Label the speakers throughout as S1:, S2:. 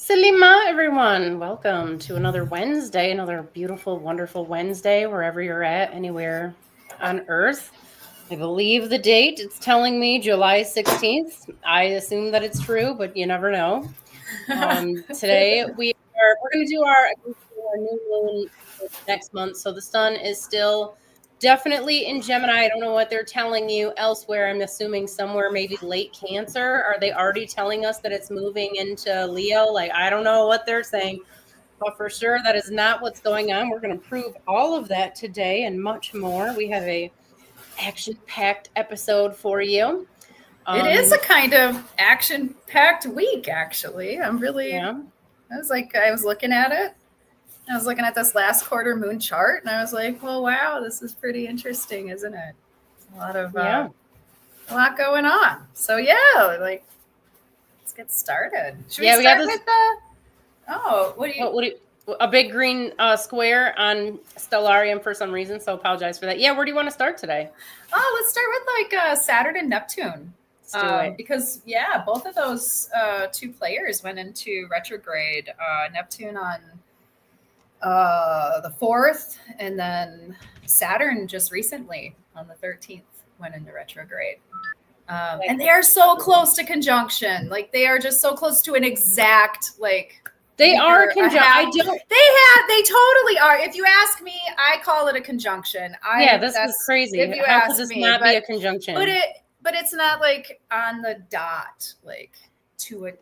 S1: Salima, everyone. Welcome to another Wednesday, another beautiful, wonderful Wednesday, wherever you're at, anywhere on Earth. I believe the date, it's telling me July 16th. I assume that it's true, but you never know. Today, we're going to do our new moon next month. So the sun is still definitely in Gemini. I don't know what they're telling you elsewhere. I'm assuming somewhere maybe late Cancer. Are they already telling us that it's moving into Leo? Like, I don't know what they're saying, but for sure that is not what's going on. We're going to prove all of that today and much more. We have a action-packed episode for you.
S2: It is a kind of action-packed week, actually. I was looking at it. I was looking at this last quarter moon chart, and I was like, well, wow, this is pretty interesting, isn't it? A lot going on. So, let's get started. Should we start with
S1: a big green square on Stellarium for some reason, so apologize for that. Yeah, where do you want to start today?
S2: Oh, let's start with Saturn and Neptune. Because both of those two players went into retrograde. Neptune on the 4th, and then Saturn just recently on the 13th went into retrograde. And they are so close to conjunction. Like, they are just so close to an exact,
S1: they are conjunction.
S2: They totally are. If you ask me, I call it a conjunction.
S1: This is crazy.
S2: If you
S1: How
S2: ask
S1: could this
S2: me,
S1: not be a conjunction?
S2: But it's not like on the dot, like to an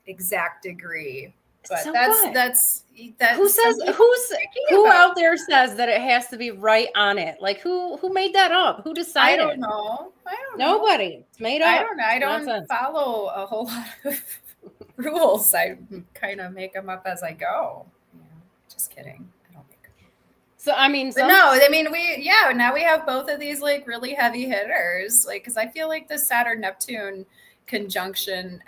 S2: exact degree. But
S1: so
S2: that's
S1: who out there says that it has to be right on it? Like, who made that up? Who decided?
S2: I don't know.
S1: Nobody. It's made up.
S2: I don't follow a whole lot of rules. I kind of make them up as I go. Yeah, just kidding. I don't make them.
S1: So I mean,
S2: now we have both of these like really heavy hitters. Like, because I feel like the Saturn Neptune conjunction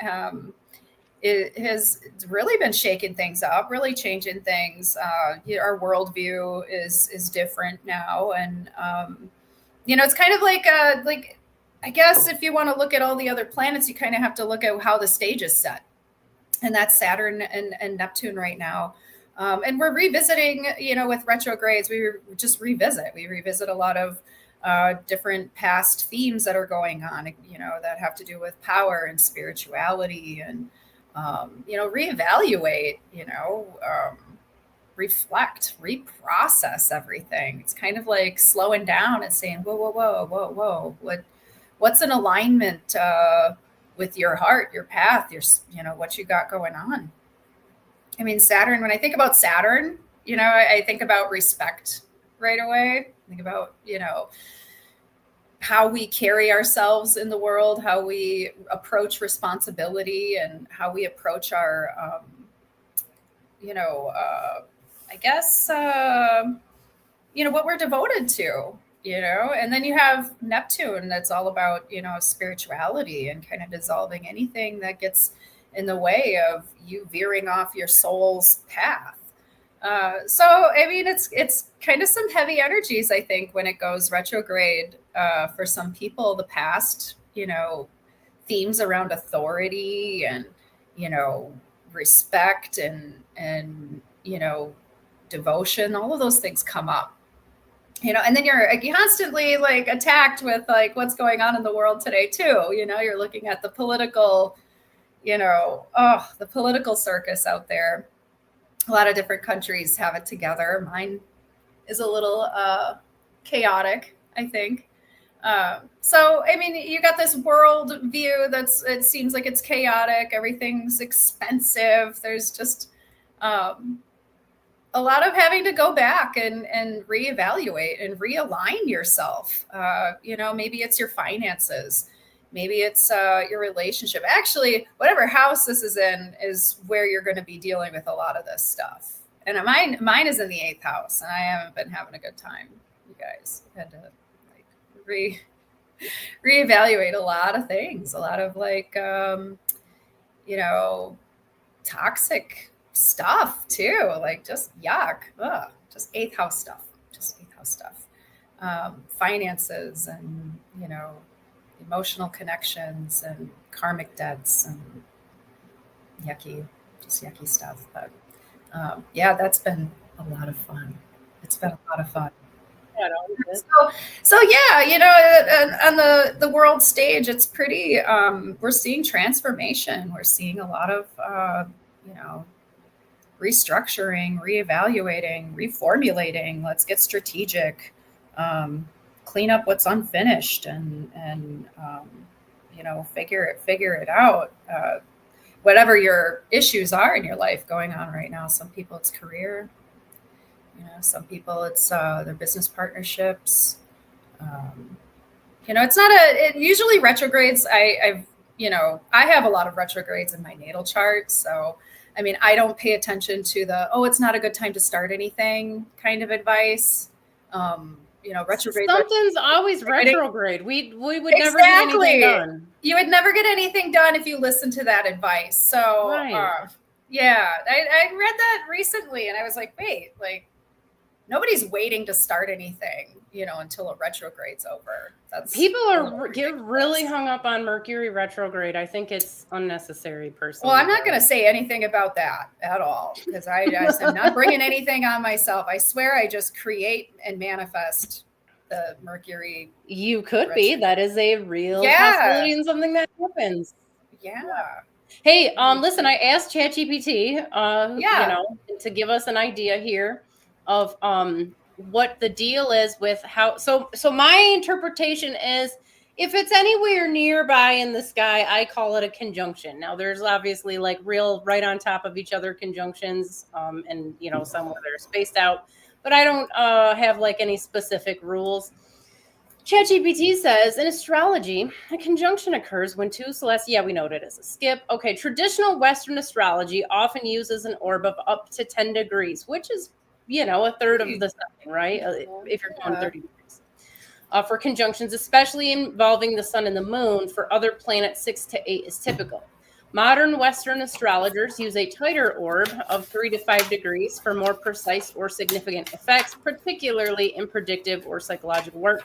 S2: it has really been shaking things up, really changing things. Our worldview is different now, and it's kind of like I guess if you want to look at all the other planets, you kind of have to look at how the stage is set, and that's Saturn and Neptune right now. And we're revisiting, with retrogrades, we revisit a lot of different past themes that are going on, that have to do with power and spirituality, and reevaluate, reflect, reprocess everything. It's kind of like slowing down and saying, whoa, what's in alignment with your heart, your path, what you got going on. I mean, Saturn, when I think about Saturn, I think about respect right away. I think about, how we carry ourselves in the world, how we approach responsibility, and how we approach our, what we're devoted to, and then you have Neptune that's all about, spirituality and kind of dissolving anything that gets in the way of you veering off your soul's path. So, I mean, it's kind of some heavy energies, I think, when it goes retrograde for some people. The past, themes around authority and, respect and devotion, all of those things come up, and then you're constantly like attacked with like what's going on in the world today too. You're looking at the political, the political circus out there. A lot of different countries have it together. Mine is a little chaotic, I think. So, I mean, you got this world view it seems like it's chaotic. Everything's expensive. There's just a lot of having to go back and reevaluate and realign yourself. Maybe it's your finances. Maybe it's your relationship. Actually, whatever house this is in is where you're going to be dealing with a lot of this stuff. And mine is in the 8th house, and I haven't been having a good time. You guys had to reevaluate a lot of things, a lot of toxic stuff too. Like just yuck, just 8th house stuff, finances and emotional connections and karmic debts and yucky Just yucky stuff. But yeah, that's been a lot of fun. It's been a lot of fun. So yeah, you know, on the world stage, it's pretty. We're seeing transformation. We're seeing a lot of you know, restructuring, reevaluating, reformulating. Let's get strategic. Clean up what's unfinished, and you know, figure it out. Whatever your issues are in your life going on right now. Some people it's career. You know, some people it's their business partnerships. You know, it's not usually retrogrades. I've you know, I have a lot of retrogrades in my natal chart, so I mean, I don't pay attention to the it's not a good time to start anything kind of advice. You know, retrograde.
S1: Something's always retrograde. We would never get anything done.
S2: You would never get anything done if you listen to that advice. So
S1: right.
S2: yeah, I read that recently, and I was like, wait, like nobody's waiting to start anything, you know, until a retrograde's over.
S1: People get really hung up on Mercury retrograde. I think it's unnecessary, personally.
S2: Well, I'm not going to say anything about that at all, because I'm not bringing anything on myself. I swear I just create and manifest the Mercury.
S1: You could be. That is a real possibility and something that happens.
S2: Yeah.
S1: Hey, listen, I asked ChatGPT, you know, to give us an idea here of what the deal is with how. So my interpretation is, if it's anywhere nearby in the sky, I call it a conjunction. Now, there's obviously like real right on top of each other conjunctions, and you know, some where they're spaced out. But I don't have like any specific rules. ChatGPT says, in astrology, a conjunction occurs when two celestial. Yeah, we know it as a skip. Okay, traditional Western astrology often uses an orb of up to 10 degrees, which is, you know, a third of the sun, right? If you're going 30 degrees. For conjunctions, especially involving the sun and the moon, for other planets, 6 to 8 is typical. Modern Western astrologers use a tighter orb of 3 to 5 degrees for more precise or significant effects, particularly in predictive or psychological work.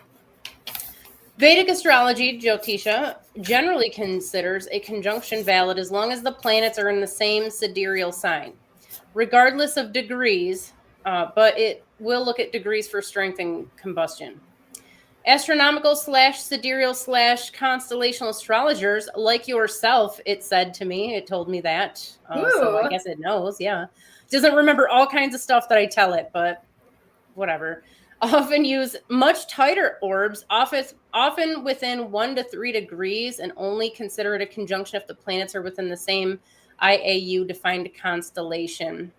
S1: Vedic astrology, Jyotisha, generally considers a conjunction valid as long as the planets are in the same sidereal sign, regardless of degrees, but it will look at degrees for strength and combustion. Astronomical / sidereal / constellational astrologers like yourself, it said to me, it told me that. So I guess it knows, yeah. It doesn't remember all kinds of stuff that I tell it, but whatever. Often use much tighter orbs, often within 1 to 3 degrees, and only consider it a conjunction if the planets are within the same IAU-defined constellation.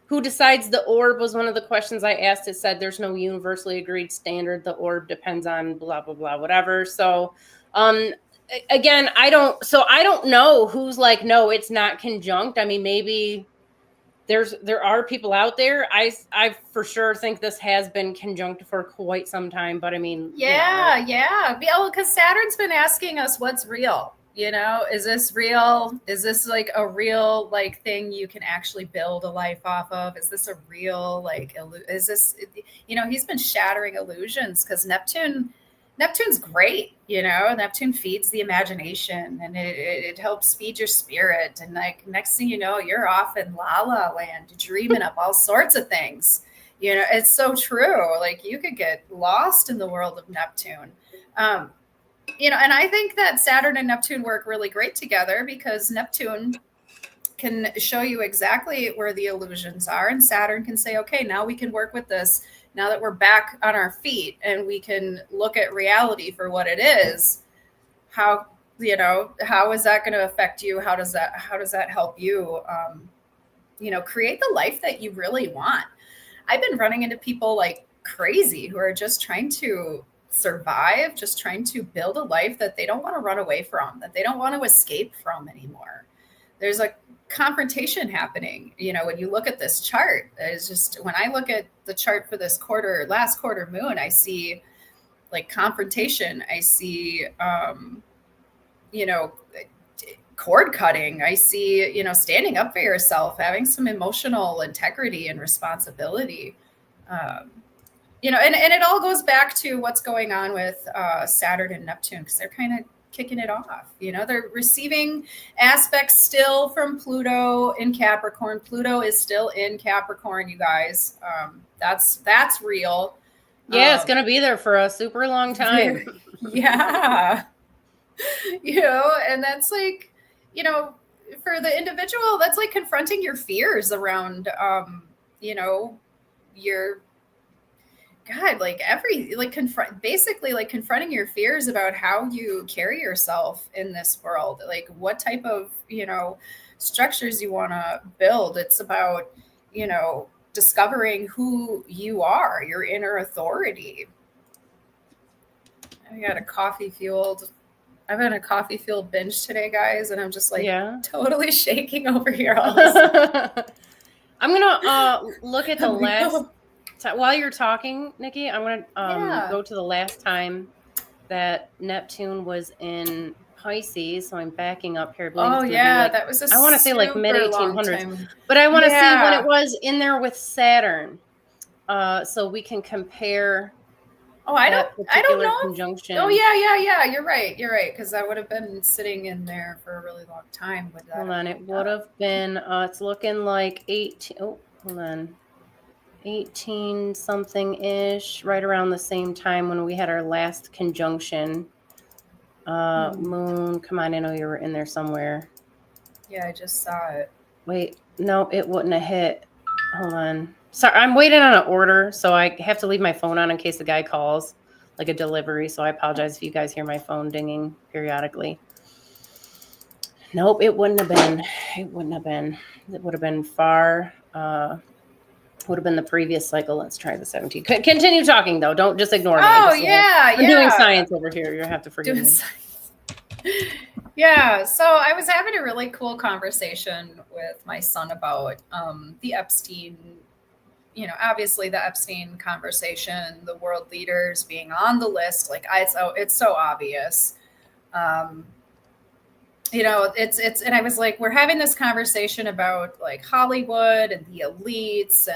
S1: Who decides the orb was one of the questions I asked. It said there's no universally agreed standard. The orb depends on blah, blah, blah, whatever. So, again, I don't know who's like, no, it's not conjunct. I mean, maybe there are people out there. I for sure think this has been conjunct for quite some time, but I mean,
S2: yeah. Oh, because Saturn's been asking us what's real. You know, is this real? Is this like a real like thing you can actually build a life off of? Is this a real like? Is this? You know, he's been shattering illusions because Neptune's great. You know, Neptune feeds the imagination and it helps feed your spirit. And like next thing you know, you're off in la la land, dreaming up all sorts of things. You know, it's so true. Like you could get lost in the world of Neptune. You know, and I think that Saturn and Neptune work really great together because Neptune can show you exactly where the illusions are. And Saturn can say, okay, now we can work with this now that we're back on our feet and we can look at reality for what it is. How, you know, how is that going to affect you? How does that help you, you know, create the life that you really want? I've been running into people like crazy who are just trying to survive, just trying to build a life that they don't want to run away from, that they don't want to escape from anymore. There's a confrontation happening. You know, when you look at this chart, it's just, when I look at the chart for this last quarter moon, I see like confrontation. I see, you know, cord cutting. I see, you know, standing up for yourself, having some emotional integrity and responsibility. You know, and it all goes back to what's going on with Saturn and Neptune, because they're kind of kicking it off. They're receiving aspects still from Pluto in Capricorn. Pluto is still in Capricorn, you guys. That's real.
S1: Yeah, it's gonna be there for a super long time.
S2: Yeah. And that's like, for the individual, that's like confronting your fears around, your God, confronting your fears about how you carry yourself in this world, like what type of, structures you want to build. It's about, discovering who you are, your inner authority. I've been a coffee fueled binge today, guys, and I'm just like totally shaking over here. All this.
S1: I'm gonna look at the last. While you're talking, Niki, I'm going to go to the last time that Neptune was in Pisces. So I'm backing up here.
S2: That was
S1: I want to say like mid 1800s, but I want to see when it was in there with Saturn, so we can compare.
S2: I don't know.
S1: Conjunction.
S2: Oh yeah. You're right. Because I would have been sitting in there for a really long time with that.
S1: Hold on, it would have been. It's looking like 18. Oh, hold on. 18 something ish, right around the same time when we had our last conjunction. Moon, come on, I know you were in there somewhere.
S2: Yeah, I just saw it.
S1: Wait, no, it wouldn't have hit. Hold on. Sorry, I'm waiting on an order, so I have to leave my phone on in case the guy calls, like a delivery. So I apologize if you guys hear my phone dinging periodically. Nope, it wouldn't have been. It would have been far. Would have been the previous cycle. Let's try the 17. Continue talking though. Don't just ignore me.
S2: I'm
S1: doing science over here. You have to forgive me.
S2: Yeah. So I was having a really cool conversation with my son about the Epstein. Obviously the Epstein conversation, the world leaders being on the list. Like it's so obvious. And I was like, we're having this conversation about like Hollywood and the elites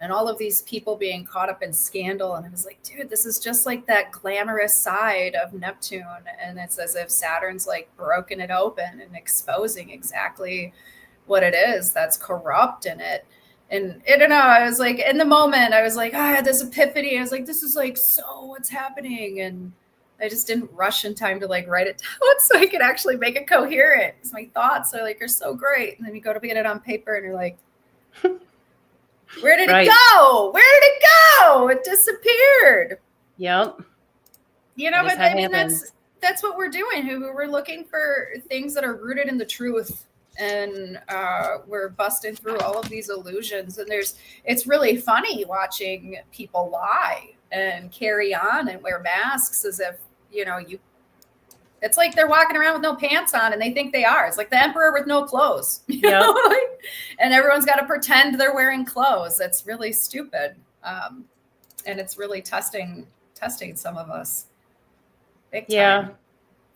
S2: and all of these people being caught up in scandal. And I was like, dude, this is just like that glamorous side of Neptune. And it's as if Saturn's like broken it open and exposing exactly what it is that's corrupt in it. And I don't know, I was like, in the moment, I was like, I had this epiphany. I was like, this is like, so what's happening? And I just didn't rush in time to like write it down so I could actually make it coherent. Because my thoughts are so great. And then you go to get it on paper and you're like, where did it go? Where did it go? It disappeared.
S1: Yep.
S2: But I mean, that's what we're doing. We're looking for things that are rooted in the truth. And we're busting through all of these illusions. And it's really funny watching people lie and carry on and wear masks as if, it's like they're walking around with no pants on and they think they are. It's like the emperor with no clothes, and everyone's got to pretend they're wearing clothes. It's really stupid. And it's really testing some of us. Big time.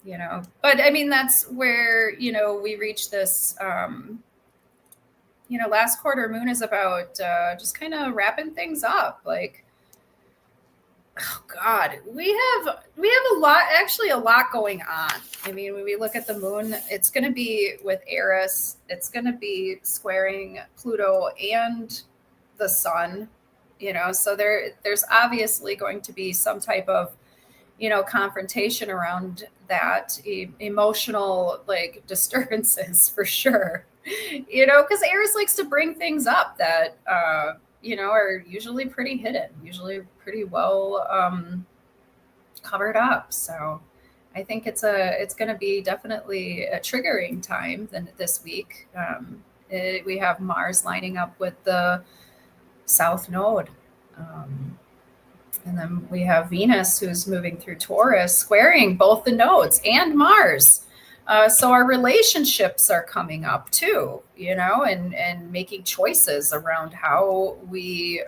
S2: Yeah. But I mean, that's where, we reach this, last quarter moon is about just kind of wrapping things up. Like, oh God, we have a lot going on. I mean, when we look at the moon, it's going to be with Aries. It's going to be squaring Pluto and the sun, so there's obviously going to be some type of, confrontation around that, emotional like disturbances for sure, because Aries likes to bring things up that, are usually pretty hidden, usually pretty well covered up. So I think it's going to be definitely a triggering time this week. We have Mars lining up with the South Node. And then we have Venus, who's moving through Taurus, squaring both the nodes and Mars. So our relationships are coming up too, and making choices around how we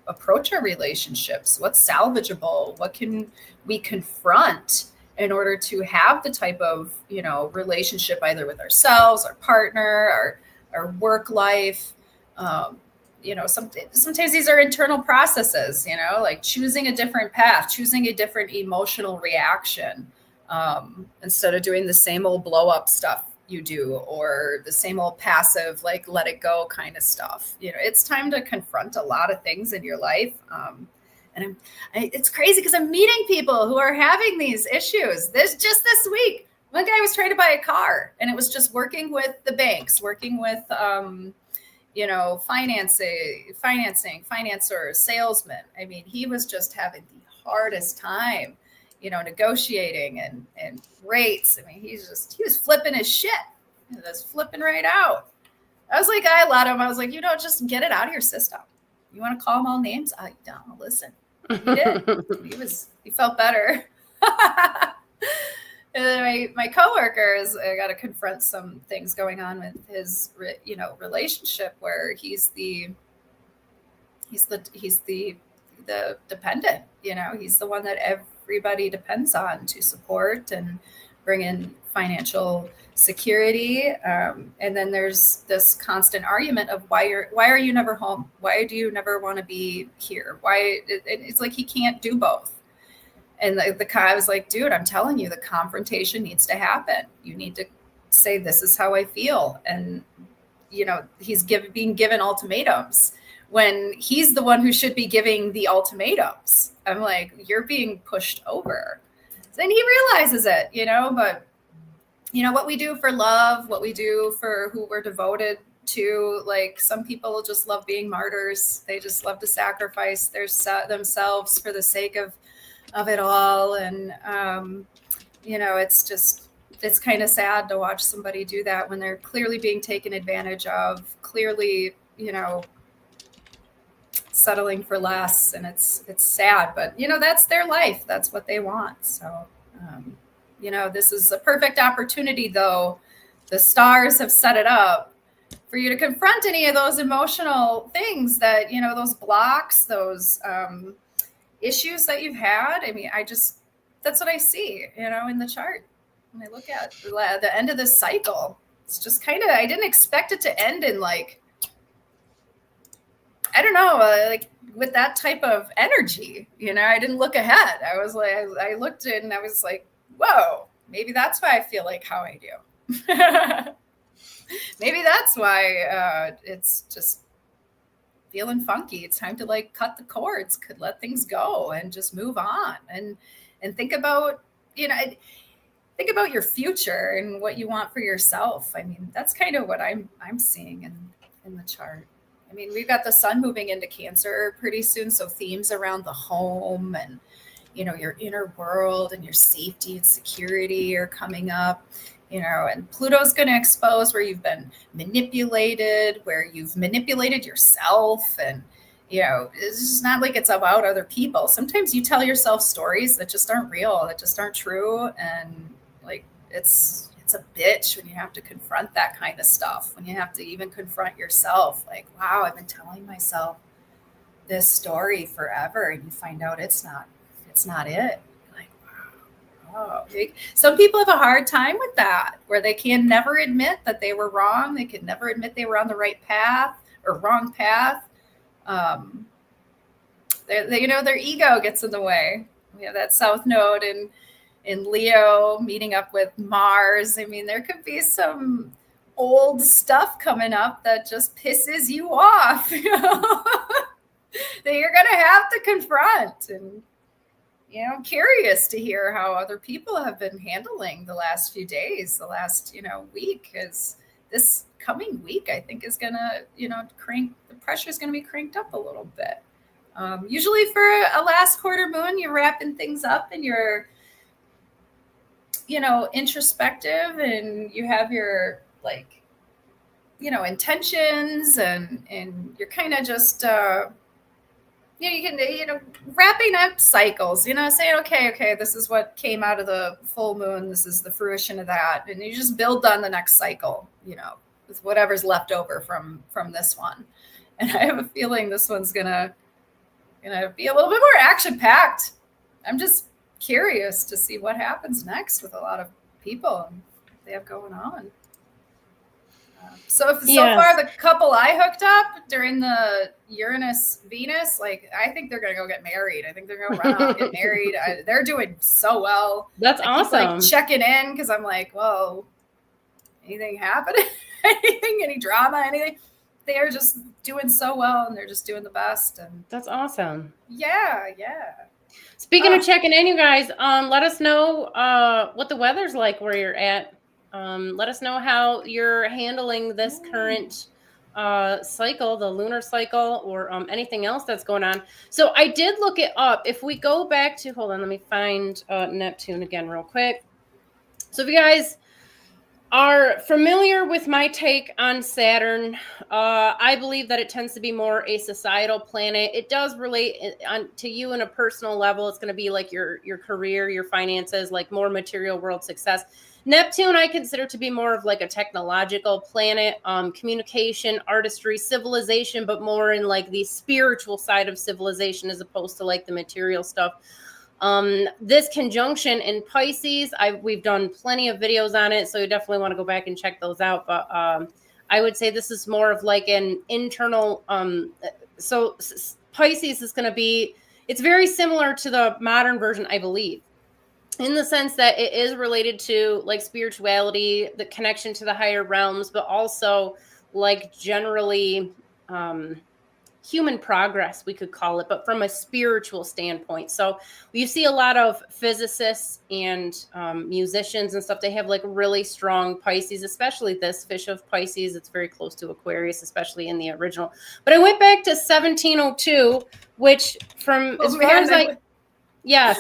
S2: approach our relationships. What's salvageable? What can we confront in order to have the type of, relationship either with ourselves, our partner, our work life. Sometimes these are internal processes, like choosing a different path, choosing a different emotional reaction. instead of doing the same old blow up stuff you do, or the same old passive, like let it go kind of stuff. It's time to confront a lot of things in your life. And it's crazy because I'm meeting people who are having these issues. This week, one guy was trying to buy a car, and it was just working with the banks, working with, financing, financiers, salesmen. I mean, he was just having the hardest time, negotiating and rates. I mean, he was flipping his shit. He was flipping right out. I was like, I let him. I was like, just get it out of your system. You want to call them all names? I don't listen. He did. He felt better. And then my coworkers, I got to confront some things going on with his, relationship, where he's the dependent. He's the one that everybody depends on to support and bring in financial security. And then there's this constant argument of why are you never home? Why do you never want to be here? Why? It's like he can't do both. And the guy was like, dude, I'm telling you, the confrontation needs to happen. You need to say, this is how I feel. And, he's being given ultimatums when he's the one who should be giving the ultimatums. I'm like, you're being pushed over. Then he realizes it, but, what we do for love, what we do for who we're devoted to, like some people just love being martyrs. They just love to sacrifice themselves for the sake of it all. And, it's kind of sad to watch somebody do that when they're clearly being taken advantage of, clearly, settling for less. And it's sad, but that's their life. That's what they want. So, this is a perfect opportunity, though. The stars have set it up for you to confront any of those emotional things that, those blocks, those, issues that you've had. I mean, that's what I see, in the chart. When I look at the end of this cycle, it's just kind of, I didn't expect it to end in like, I don't know, like with that type of energy, I didn't look ahead. I was like, I looked in and I was like, whoa, maybe that's why I feel like how I do. Maybe that's why it's just feeling funky. It's time to like cut the cords, could let things go and just move on and think about, think about your future and what you want for yourself. I mean, that's kind of what I'm seeing in the chart. I mean, we've got the sun moving into Cancer pretty soon. So themes around the home and, your inner world and your safety and security are coming up. And Pluto's going to expose where you've been manipulated, where you've manipulated yourself. And, it's just not like it's about other people. Sometimes you tell yourself stories that just aren't real, that just aren't true. And like, it's a bitch when you have to confront that kind of stuff, when you have to even confront yourself. Like, wow, I've been telling myself this story forever. And you find out it's not it. Oh, some people have a hard time with that, where they can never admit that they were wrong. They can never admit they were on the right path or wrong path. Their ego gets in the way. We have that South Node in Leo meeting up with Mars. I mean, there could be some old stuff coming up that just pisses you off, that you're going to have to confront. And I'm curious to hear how other people have been handling the last few days, the last, week. Is this coming week, I think, is going to, the pressure is going to be cranked up a little bit. Usually for a last quarter moon, you're wrapping things up and you're, introspective, and you have your intentions, and you're kind of just, you can, wrapping up cycles, saying, okay, this is what came out of the full moon. This is the fruition of that. And you just build on the next cycle, with whatever's left over from this one. And I have a feeling this one's gonna be a little bit more action packed. I'm just curious to see what happens next with a lot of people and they have going on. So
S1: Yes.
S2: far the couple I hooked up during the Uranus Venus, like I think they're gonna go get married. I think they're gonna run off, get married. They're doing so well.
S1: That's
S2: I keep
S1: awesome.
S2: like checking in because I'm like, whoa, anything happening? Anything? Any drama? Anything? They are just doing so well, and they're just doing the best. And
S1: that's awesome.
S2: Yeah.
S1: Speaking of checking in, you guys, let us know what the weather's like where you're at. Let us know how you're handling this current cycle, the lunar cycle, or anything else that's going on. So I did look it up. If we go back to, hold on, let me find Neptune again real quick. So if you guys are familiar with my take on Saturn, I believe that it tends to be more a societal planet. It does relate to you in a personal level. It's going to be like your career, your finances, like more material world success. Neptune, I consider to be more of like a technological planet, communication, artistry, civilization, but more in like the spiritual side of civilization as opposed to like the material stuff. This conjunction in Pisces, we've done plenty of videos on it, so you definitely want to go back and check those out. But I would say this is more of like an internal. So Pisces is going to be. It's very similar to the modern version, I believe, in the sense that it is related to like spirituality, the connection to the higher realms, but also like generally. Human progress, we could call it, but from a spiritual standpoint. So you see a lot of physicists and musicians and stuff. They have like really strong Pisces, especially this fish of Pisces. It's very close to Aquarius, especially in the original. But I went back to 1702, which from as far as yes,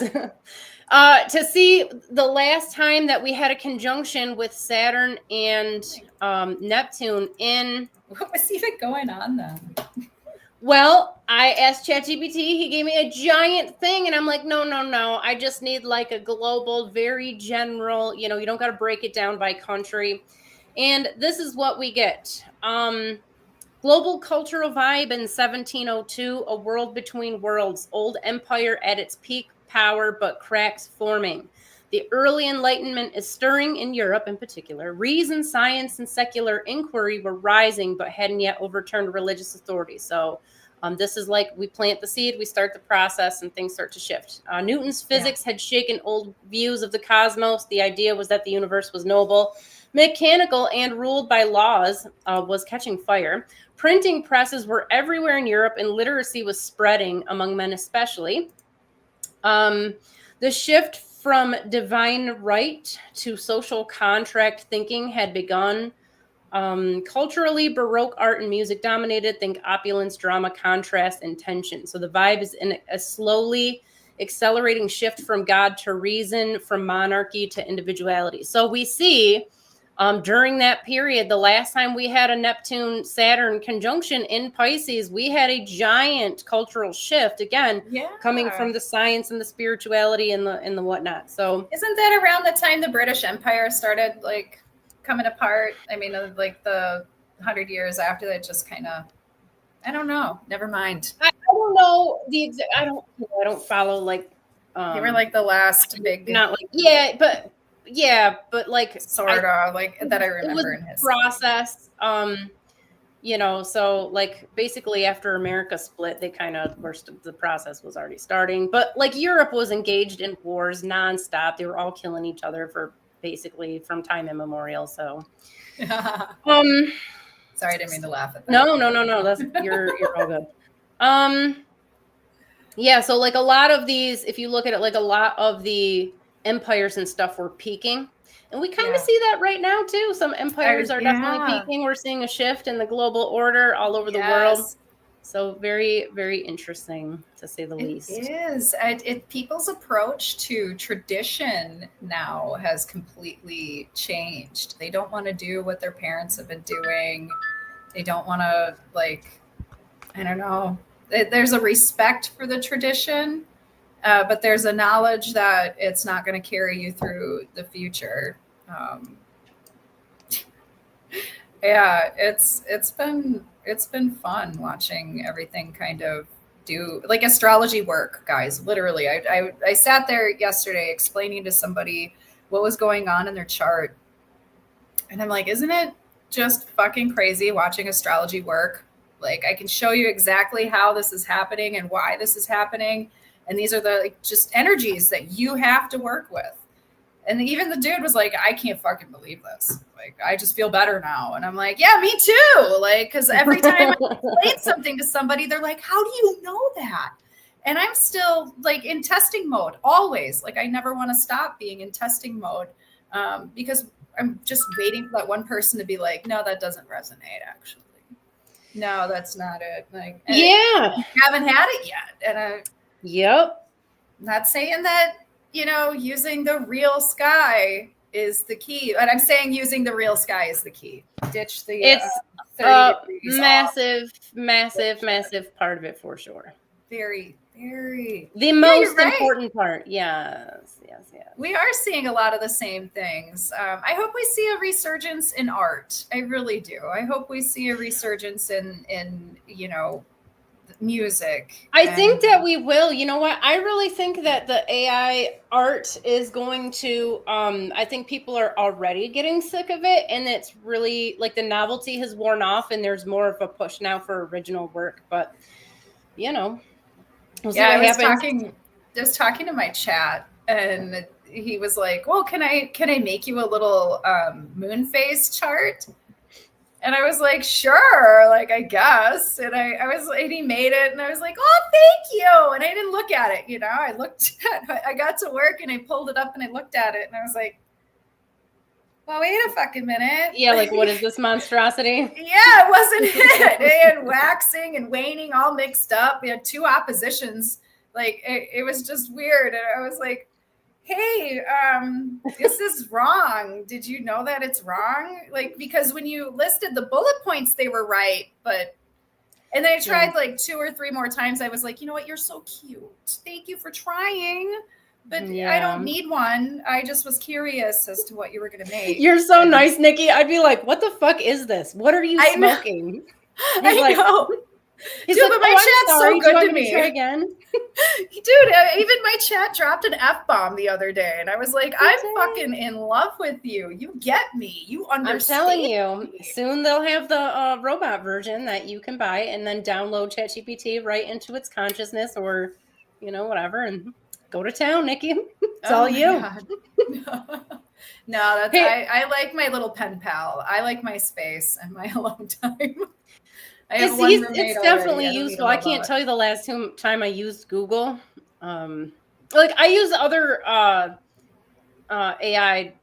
S1: to see the last time that we had a conjunction with Saturn and Neptune in.
S2: What was even going on then?
S1: Well, I asked ChatGPT, he gave me a giant thing, and I'm like, no. I just need like a global, very general, you don't got to break it down by country. And this is what we get. Global cultural vibe in 1702, a world between worlds, old empire at its peak power, but cracks forming. The early Enlightenment is stirring in Europe in particular. Reason, science, and secular inquiry were rising, but hadn't yet overturned religious authority. So this is like we plant the seed, we start the process, and things start to shift. Newton's physics had shaken old views of the cosmos. The idea was that the universe was noble, mechanical, and ruled by laws was catching fire. Printing presses were everywhere in Europe, and literacy was spreading among men especially. The shift from divine right to social contract thinking had begun. Culturally, Baroque art and music dominated. Think opulence, drama, contrast, and tension. So the vibe is in a slowly accelerating shift from God to reason, from monarchy to individuality. So we see during that period, the last time we had a Neptune-Saturn conjunction in Pisces, we had a giant cultural shift, again, coming from the science and the spirituality and the whatnot. So
S2: isn't that around the time the British Empire started like coming apart? I mean, like the 100 years after that, just kind of, I don't know. Never mind.
S1: I don't know the exact. I don't follow like.
S2: They were like the last big.
S1: Not like but like
S2: sort of like that. I remember in his
S1: process. So like basically after America split, they kind of the process was already starting. But like Europe was engaged in wars nonstop. They were all killing each other for basically from time immemorial. So,
S2: sorry, I didn't mean to laugh at that.
S1: No. That's you're all good. So like a lot of these, if you look at it, like a lot of the empires and stuff were peaking, and we kind of see that right now too. Some empires are definitely peaking. We're seeing a shift in the global order all over the world. So very, very interesting to say the least.
S2: It is. People's approach to tradition now has completely changed. They don't want to do what their parents have been doing. They don't want to, like, I don't know. There's a respect for the tradition, but there's a knowledge that it's not going to carry you through the future. It's been fun watching everything kind of do like astrology work, guys. Literally, I sat there yesterday explaining to somebody what was going on in their chart, and I'm like, isn't it just fucking crazy watching astrology work. Like, I can show you exactly how this is happening and why this is happening. And these are the like, just energies that you have to work with. And even the dude was like, I can't fucking believe this. Like, I just feel better now. And I'm like, yeah, me too. Like, because every time I explain something to somebody, they're like, how do you know that? And I'm still like in testing mode always. Like, I never want to stop being in testing mode because I'm just waiting for that one person to be like, no, that doesn't resonate, actually. No, that's not it. Like,
S1: yeah,
S2: I haven't had it yet. And
S1: yep.
S2: not saying that, you know, using the real sky is the key. And I'm saying using the real sky is the key. Ditch the
S1: It's
S2: 30 degrees
S1: massive part of it for sure.
S2: Very, very.
S1: The most important part. Yes.
S2: We are seeing a lot of the same things. I hope we see a resurgence in art. I really do. I hope we see a resurgence in you know, music.
S1: I think that we will. You know what? I really think that the AI art is going to, I think people are already getting sick of it. And it's really like the novelty has worn off and there's more of a push now for original work. But, you know, we'll see what happens.
S2: I was talking to my chat and he was like, well, can I make you a little moon phase chart? And I was like, sure, like, I guess. And and he made it and I was like, oh, thank you. And I didn't look at it, you know, I got to work and I pulled it up and I looked at it and I was like, well, wait a fucking minute.
S1: Yeah, like, what is this monstrosity?
S2: Yeah, it wasn't it. It had waxing and waning all mixed up. We had two oppositions. Like, it was just weird. And I was like, hey, this is wrong. Did you know that it's wrong? Like, because when you listed the bullet points, they were right. And then I tried like 2 or 3 more times. I was like, you know what? You're so cute. Thank you for trying. But I don't need one. I just was curious as to what you were going to make.
S1: You're so nice, Nikki. I'd be like, what the fuck is this? What are you smoking?
S2: I know.
S1: He's
S2: dude,
S1: like,
S2: but my chat's so good to me.
S1: Try again?
S2: Dude, even my chat dropped an F-bomb the other day. And I was like, I'm fucking in love with you. You get me. You understand.
S1: I'm telling you, soon they'll have the robot version that you can buy and then download ChatGPT right into its consciousness or, you know, whatever. And go to town, Nikki. It's all you.
S2: No, I like my little pen pal. I like my space and my alone time.
S1: It's definitely useful. I can't tell you the last time I used Google. Like I use other AI.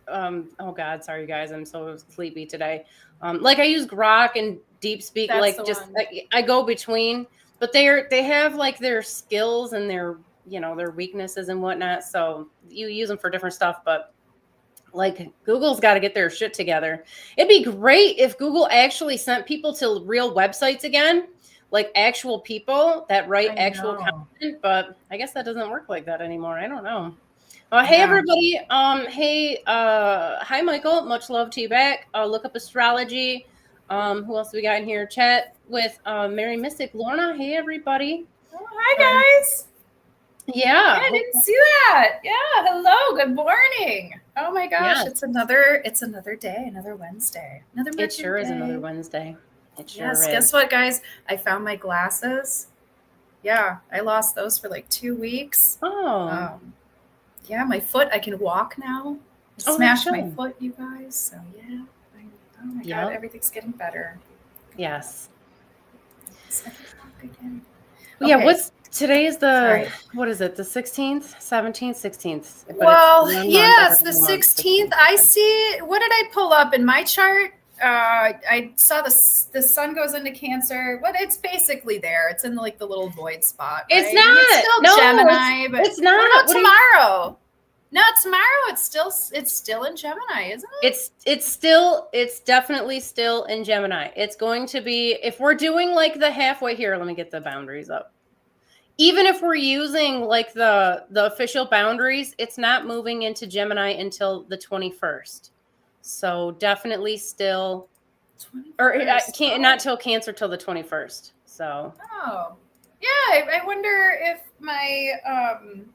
S1: Oh God, sorry guys, I'm so sleepy today. Like I use Grok and DeepSpeak.
S2: That's
S1: like just I go between, but they have like their skills and their their weaknesses and whatnot. So you use them for different stuff, but. Like Google's got to get their shit together. It'd be great if Google actually sent people to real websites again, like actual people that write actual content. But I guess that doesn't work like that anymore. I don't know. Hey everybody. Hi Michael. Much love to you back. Look up astrology. Who else we got in here? Chat with Mary Mystic Lorna. Hey everybody.
S2: Oh, hi guys.
S1: Yeah.
S2: I didn't see that. Yeah. Hello. Good morning. Oh my gosh. Yeah. It's another day, another Wednesday.
S1: It sure is another Wednesday. It sure is.
S2: Guess what, guys? I found my glasses. Yeah. I lost those for like 2 weeks.
S1: Oh.
S2: Yeah, my foot, I can walk now. I smashed my foot, you guys. So yeah. Oh my God, everything's getting better.
S1: Yes.
S2: So I can walk again.
S1: Yeah, today is what is it? The 16th, 17th, 16th.
S2: Well, it's the 16th. I see. What did I pull up in my chart? I saw the sun goes into Cancer. Well, it's basically there. It's in like the little void spot. Right?
S1: It's not.
S2: It's still Gemini, but
S1: it's not.
S2: What about tomorrow? No, tomorrow it's still in Gemini, isn't it?
S1: It's definitely still in Gemini. It's going to be, if we're doing like the halfway here, let me get the boundaries up. Even if we're using like the official boundaries, it's not moving into Gemini until the 21st. So definitely still, 21st. Not till Cancer till the 21st. So.
S2: Oh, yeah. I wonder if my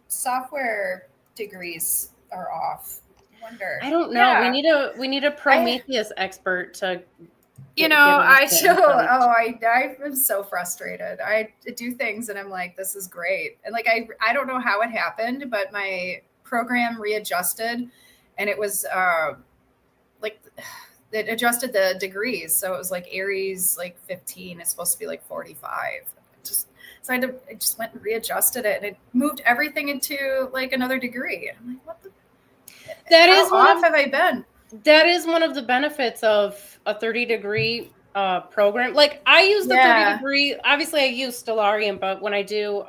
S2: software degrees are off. wonder.
S1: I don't know.
S2: Yeah.
S1: We need a Prometheus expert to
S2: You
S1: get
S2: know,
S1: us
S2: I
S1: the
S2: show.
S1: insight.
S2: Oh, I'm so frustrated. I do things and I'm like, this is great. And like, I don't know how it happened, but my program readjusted, and it was like it adjusted the degrees. So it was like Aries, like 15. It's supposed to be like 45. I just went and readjusted it, and it moved everything into like another degree. And I'm like, what the? How off have I been?
S1: That is one of the benefits of a 30-degree program. Like I use the 30-degree. Obviously, I use Stellarium, but when I do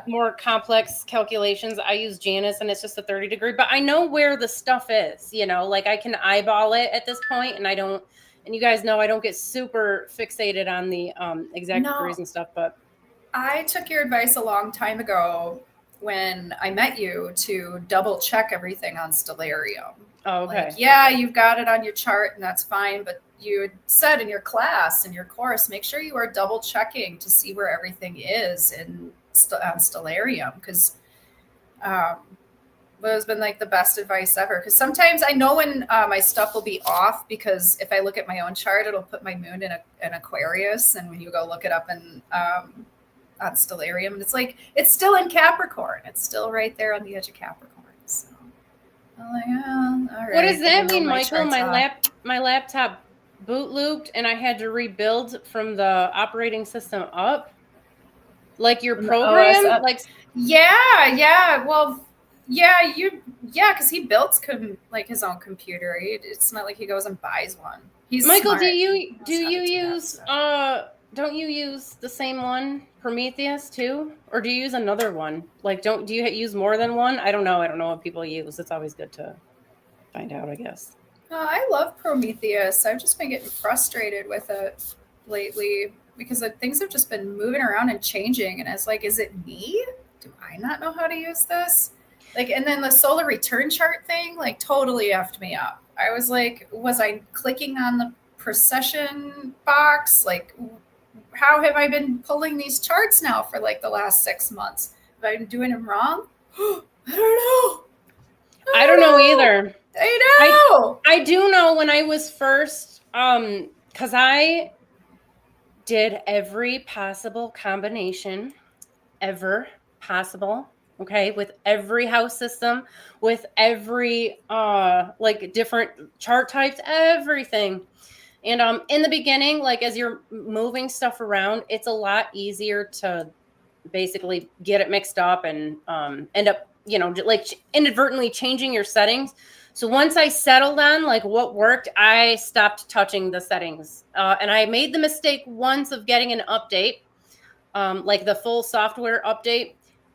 S1: more complex calculations, I use Janus, and it's just a 30-degree. But I know where the stuff is. You know, like I can eyeball it at this point, and I don't. And you guys know I don't get super fixated on the exact degrees and stuff. But
S2: I took your advice a long time ago when I met you to double check everything on Stellarium.
S1: Oh, okay.
S2: Like, yeah, you've got it on your chart and that's fine. But you had said in your class, in your course, make sure you are double checking to see where everything is on Stellarium. Because it has been like the best advice ever. Because sometimes I know when my stuff will be off, because if I look at my own chart, it'll put my moon in an Aquarius. And when you go look it up on Stellarium, and it's like, it's still in Capricorn. It's still right there on the edge of Capricorn. So I'm like, oh, all right.
S1: What does that mean, Michael? My laptop boot looped and I had to rebuild from the operating system up? Like your program? Like
S2: yeah. Well, because he builds like his own computer. It's not like he goes and buys one. He's
S1: Michael,
S2: smart.
S1: Don't you use the same one, Prometheus, too? Or do you use another one? Like, do you use more than one? I don't know. I don't know what people use. It's always good to find out, I guess.
S2: I love Prometheus. I've just been getting frustrated with it lately because things have just been moving around and changing. And it's like, is it me? Do I not know how to use this? Like, and then the solar return chart thing, like, totally effed me up. I was like, was I clicking on the precession box? Like, how have I been pulling these charts now for like the last 6 months? Have I been doing them wrong? I don't know.
S1: I don't know either.
S2: I know.
S1: I do know when I was first, because I did every possible combination ever possible. Okay, with every house system, with every like different chart types, everything. And in the beginning, like as you're moving stuff around, it's a lot easier to basically get it mixed up and end up, like inadvertently changing your settings. So once I settled on like what worked, I stopped touching the settings. And I made the mistake once of getting an update, like the full software update.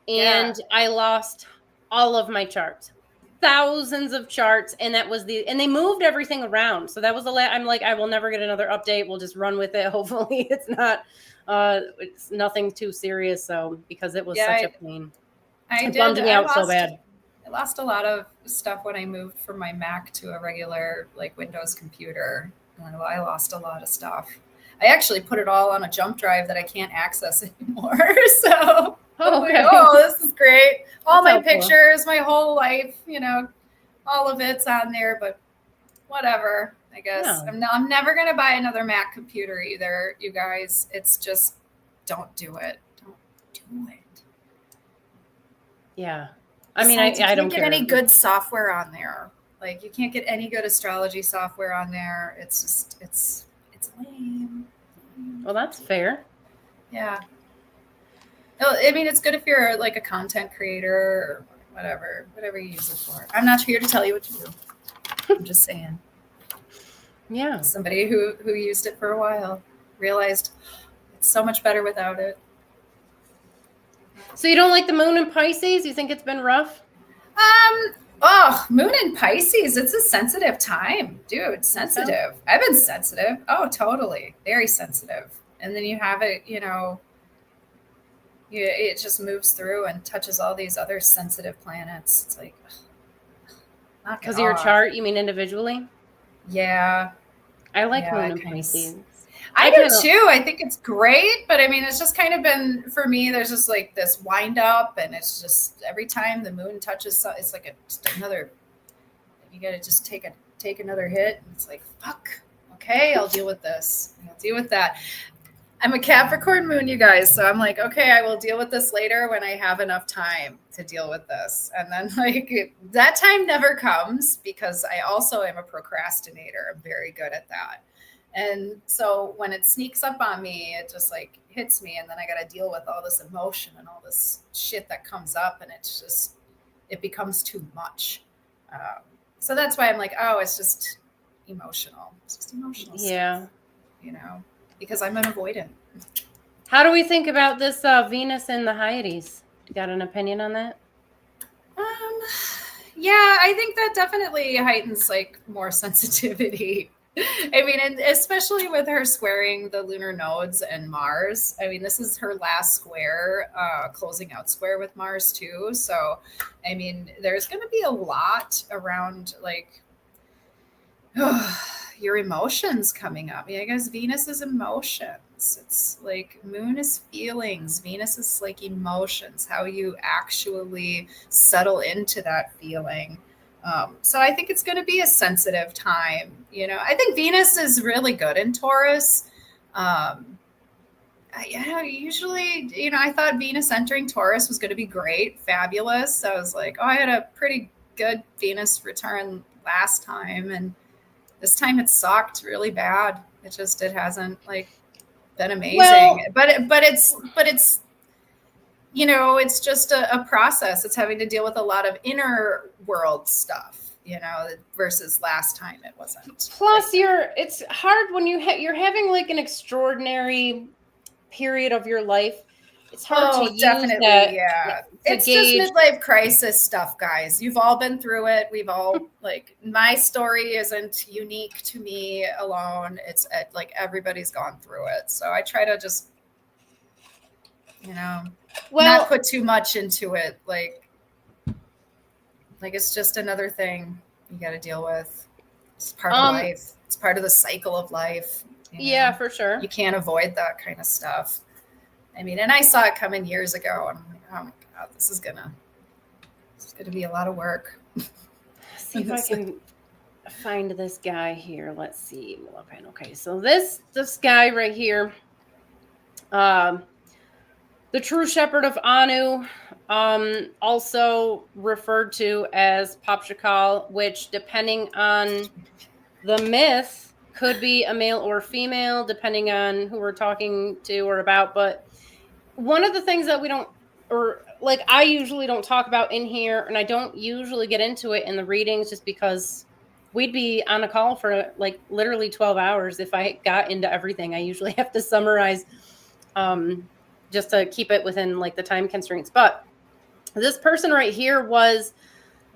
S1: And I lost all of my charts, thousands of charts. And and they moved everything around. So that was I'm like, I will never get another update. We'll just run with it. Hopefully it's nothing too serious. So, because it was such a pain. It bummed me out so bad.
S2: I lost a lot of stuff when I moved from my Mac to a regular like Windows computer. I lost a lot of stuff. I actually put it all on a jump drive that I can't access anymore. So this is great. All my pictures, my whole life, all of it's on there, but whatever, I guess. Yeah. I'm never going to buy another Mac computer either, you guys. It's just, don't do it. Don't do it.
S1: Yeah. I mean, I don't
S2: get any good software on there. Like, you can't get any good astrology software on there. It's just, it's lame.
S1: Well, that's fair.
S2: Yeah. I mean, it's good if you're like a content creator or whatever you use it for. I'm not here to tell you what to do. I'm just saying.
S1: Yeah.
S2: Somebody who used it for a while realized it's so much better without it.
S1: So you don't like the moon in Pisces? You think it's been rough?
S2: Moon in Pisces, it's a sensitive time, dude. Sensitive. I've been sensitive. Oh, totally. Very sensitive. And then you have it, it just moves through and touches all these other sensitive planets. It's like,
S1: because of your chart, you mean individually?
S2: Yeah.
S1: I like moon in Pisces.
S2: I do too. I think it's great, but I mean, it's just kind of been, for me, there's just like this wind up, and it's just every time the moon touches, it's like just another You got to just take another hit. And it's like, fuck. Okay, I'll deal with this. I'll deal with that. I'm a Capricorn moon, you guys. So I'm like, okay, I will deal with this later when I have enough time to deal with this. And then like that time never comes because I also am a procrastinator. I'm very good at that. And so when it sneaks up on me, it just like hits me. And then I got to deal with all this emotion and all this shit that comes up. And it's just, it becomes too much. So that's why I'm like, oh, it's just emotional. It's just emotional.
S1: Yeah.
S2: Stuff, you know, because I'm an avoidant.
S1: How do we think about this Venus in the Hyades? You got an opinion on that?
S2: Yeah, I think that definitely heightens like more sensitivity. I mean, and especially with her squaring the lunar nodes and Mars. I mean, this is her last square, closing out square with Mars too. So, I mean, there's going to be a lot around like your emotions coming up. Yeah, I guess Venus is emotions. It's like Moon is feelings. Venus is like emotions, how you actually settle into that feeling. So I think it's going to be a sensitive time. You know, I think Venus is really good in Taurus. Usually, you know, I thought Venus entering Taurus was going to be great, fabulous. So I was like, oh, I had a pretty good Venus return last time. And this time it sucked really bad. It hasn't like been amazing. Well, but it's you know, it's just a process. It's having to deal with a lot of inner world stuff, you know, versus last time it wasn't.
S1: Plus, it's hard when you're having like an extraordinary period of your life. It's hard to use
S2: definitely,
S1: that.
S2: Yeah. It's just midlife crisis stuff, guys. You've all been through it. We've all like, my story isn't unique to me alone. It's like everybody's gone through it. So I try to just, you know, not put too much into it. Like it's just another thing you got to deal with. It's part of life. It's part of the cycle of life. You know?
S1: Yeah, for sure.
S2: You can't avoid that kind of stuff. I mean, and I saw it coming years ago, and I'm like, oh my God, this is gonna be a lot of work.
S1: See if I can find this guy here. Let's see. Okay, so this guy right here, the true shepherd of Anu, also referred to as Papshakal, which, depending on the myth, could be a male or female, depending on who we're talking to or about. But one of the things that we don't, or like I usually don't talk about in here, and I don't usually get into it in the readings just because we'd be on a call for like literally 12 hours if I got into everything. I usually have to summarize just to keep it within like the time constraints. But this person right here was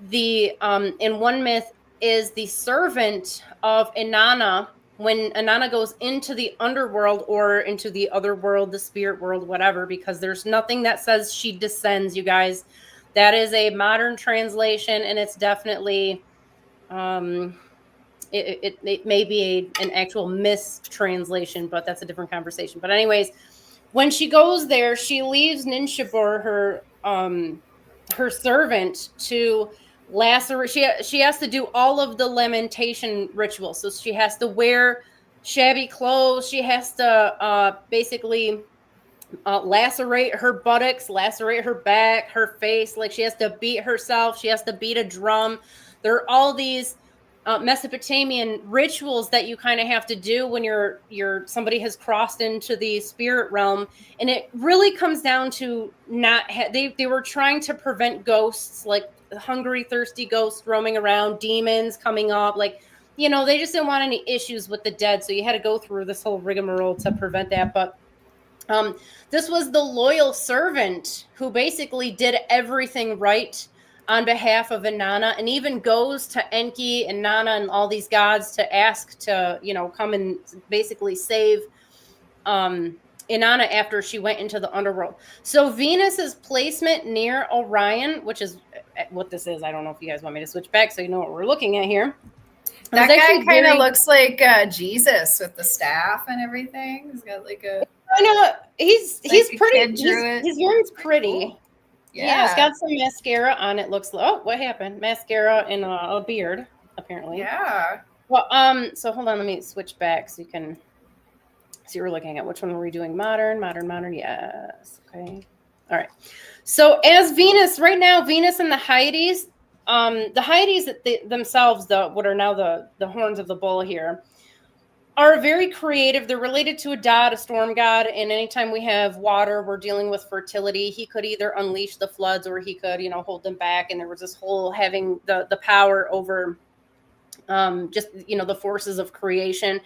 S1: the, in one myth, is the servant of Inanna. When Inanna goes into the underworld or into the other world, the spirit world, whatever, because there's nothing that says she descends, you guys. That is a modern translation, and it's definitely, it may be an actual mistranslation, but that's a different conversation. But anyways, when she goes there, she leaves Ninshabur, her servant, to lacerate. She has to do all of the lamentation rituals. So she has to wear shabby clothes. She has to basically lacerate her buttocks, lacerate her back, her face. Like she has to beat herself. She has to beat a drum. There are all these Mesopotamian rituals that you kind of have to do when somebody has crossed into the spirit realm, and it really comes down to they were trying to prevent ghosts, like hungry, thirsty ghosts roaming around, demons coming up, like, you know, they just didn't want any issues with the dead, so you had to go through this whole rigmarole to prevent that. But this was the loyal servant who basically did everything right on behalf of Inanna, and even goes to Enki and Nana and all these gods to ask to, you know, come and basically save Inanna after she went into the underworld. So Venus's placement near Orion, which is what this is, I don't know if you guys want me to switch back so you know what we're looking at here.
S2: That guy kind of looks like Jesus with the staff and everything. He's got like a...
S1: I know, he's pretty. He's very pretty. Cool. Yeah, it's got some mascara on. It looks like, oh, what happened? Mascara and a beard, apparently.
S2: Yeah.
S1: Well, so hold on, let me switch back so you can see what we're looking at. Which one were we doing? Modern. Yes. Okay. All right. So as Venus, right now, Venus and the Hyades, themselves, what are now the horns of the bull here, are very creative. They're related to a storm god. And anytime we have water, we're dealing with fertility. He could either unleash the floods or he could, hold them back. And there was this whole having the power over just, the forces of creation.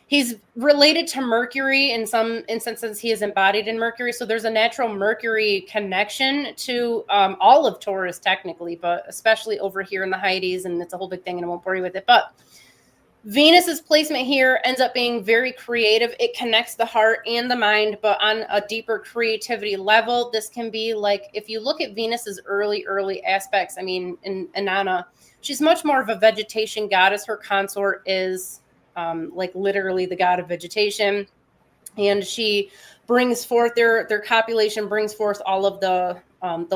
S1: He's related to Mercury. In some instances, he is embodied in Mercury. So there's a natural Mercury connection to all of Taurus, technically, but especially over here in the Hyades. And it's a whole big thing, and I won't bore you with it. But Venus's placement here ends up being very creative. It connects the heart and the mind, but on a deeper creativity level. This can be like, if you look at Venus's early aspects, I mean, in Inanna, she's much more of a vegetation goddess. Her consort is like literally the god of vegetation. And she brings forth their copulation, brings forth all of the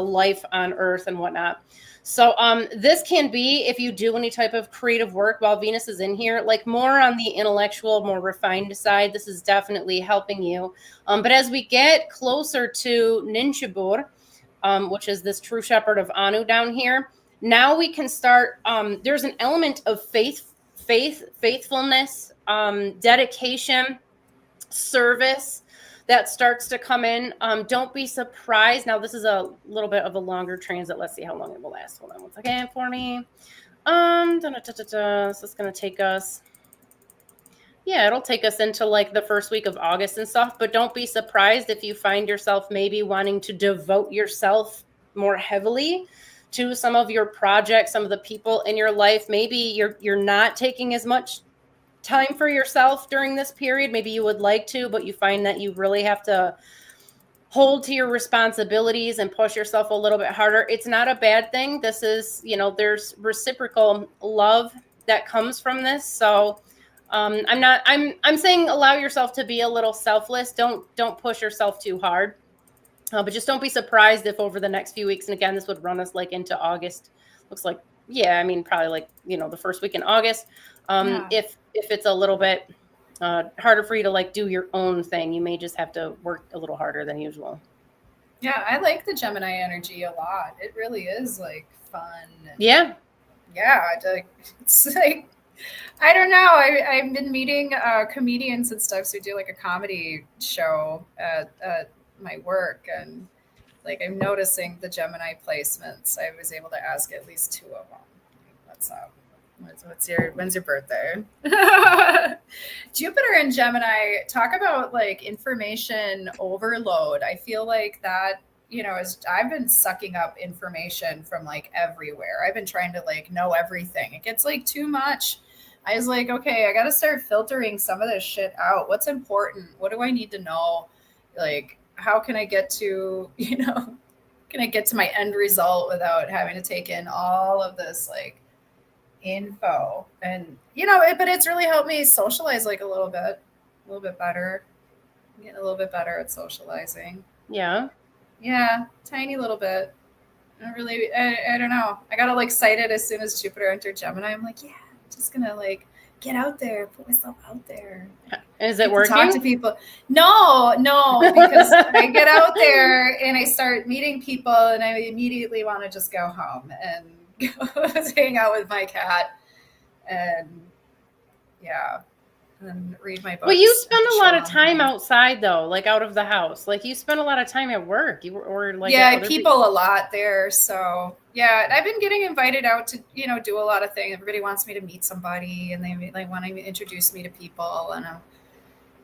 S1: life on Earth and whatnot. So this can be, if you do any type of creative work while Venus is in here, like more on the intellectual, more refined side, this is definitely helping you. But as we get closer to Ninshibur, which is this true shepherd of Anu down here, now we can start, there's an element of faithfulness, dedication, service that starts to come in. Don't be surprised. Now, this is a little bit of a longer transit. Let's see how long it will last. Hold on one second for me. So it's going to take us, it'll take us into like the first week of August and stuff. But don't be surprised if you find yourself maybe wanting to devote yourself more heavily to some of your projects, some of the people in your life. Maybe you're not taking as much time for yourself during this period. Maybe you would like to, but you find that you really have to hold to your responsibilities and push yourself a little bit harder. It's not a bad thing. This is, there's reciprocal love that comes from this. So I'm saying allow yourself to be a little selfless. Don't push yourself too hard. But just don't be surprised if over the next few weeks, and again, this would run us like into August. Looks like, probably like, the first week in August. If it's a little bit harder for you to like do your own thing, you may just have to work a little harder than usual.
S2: Yeah, I like the Gemini energy a lot. It really is like fun.
S1: Yeah.
S2: It's like, I don't know. I've been meeting comedians and stuff who do like a comedy show at my work, and like I'm noticing the Gemini placements. I was able to ask at least 2 of them. What's up? When's your birthday? Jupiter and Gemini, talk about like information overload. I feel like that, I've been sucking up information from like everywhere. I've been trying to like know everything. It gets like too much. I was like, okay, I got to start filtering some of this shit out. What's important? What do I need to know? Like, how can I get to, can I get to my end result without having to take in all of this like info? And but it's really helped me socialize like a little bit better. I'm getting a little bit better at socializing. Yeah, tiny little bit. I don't know, I got all excited as soon as Jupiter entered Gemini. I'm like, I'm just gonna like get out there, put myself out there.
S1: Is it working?
S2: Talk to people. No, because I get out there and I start meeting people and I immediately want to just go home and go hang out with my cat and and read my books.
S1: Well, you spend a lot of time outside though, like out of the house. Like you spend a lot of time at work. I
S2: people a lot there. So I've been getting invited out to do a lot of things. Everybody wants me to meet somebody, and they like want to introduce me to people, and I'm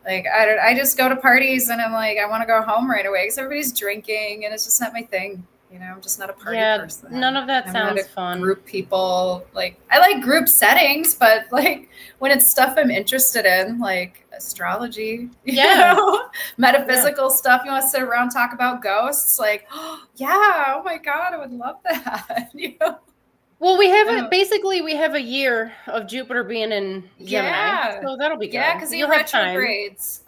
S2: like, I just go to parties, and I'm like, I want to go home right away because everybody's drinking, and it's just not my thing. I'm just not a party person.
S1: None of that sounds fun.
S2: Group people, like I like group settings, but like when it's stuff I'm interested in, like astrology, metaphysical stuff, you want to sit around talk about ghosts, like oh my god, I would love that.
S1: Well, we have a year of Jupiter being in Gemini, so that'll be good.
S2: Yeah, because you'll have retrogrades.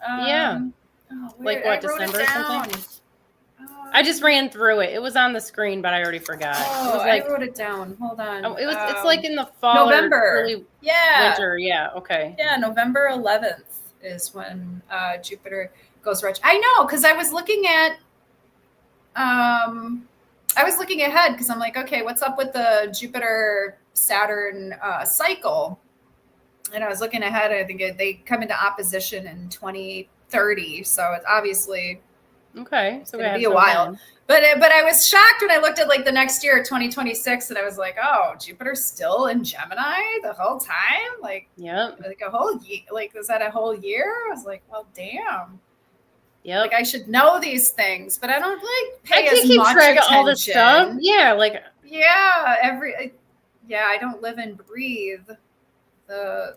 S1: Like what, December or something? I just ran through it. It was on the screen, but I already forgot.
S2: Oh,
S1: it was like,
S2: I wrote it down. Hold on.
S1: Oh, it's like in the fall
S2: November.
S1: or early winter. Yeah. Okay.
S2: Yeah, November 11th is when Jupiter goes retro. I know, because I was looking at ahead because I'm like, okay, what's up with the Jupiter Saturn cycle? And I was looking ahead. I think they come into opposition in 2030, so it's obviously
S1: okay. So
S2: it'll be a while. Time. But I was shocked when I looked at like the next year, 2026, and I was like, oh, Jupiter's still in Gemini the whole time? Like,
S1: yeah,
S2: like a whole year. Like, is that a whole year? I was like, well, damn.
S1: Yeah,
S2: like I should know these things, but I don't like pay
S1: I
S2: as
S1: keep
S2: much
S1: track
S2: attention.
S1: of all this stuff. Yeah, like
S2: I don't live and breathe the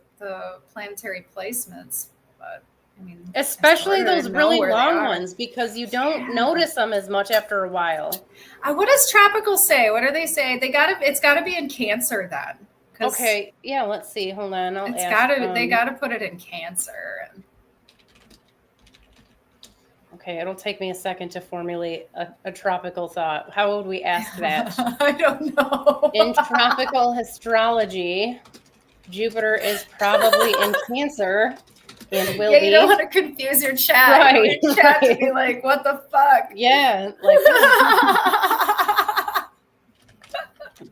S2: planetary placements, but I mean,
S1: especially those really long ones, because you don't notice them as much after a while.
S2: What does tropical say? What do they say? It's gotta be in Cancer then.
S1: Okay, yeah, let's see. Hold on,
S2: they gotta put it in Cancer.
S1: Okay, it'll take me a second to formulate a tropical thought. How would we ask that?
S2: I don't know.
S1: In tropical astrology, Jupiter is probably in Cancer and will be.
S2: You don't want to confuse your chat.
S1: Right.
S2: Your chat to be like, what the fuck?
S1: Yeah. Like,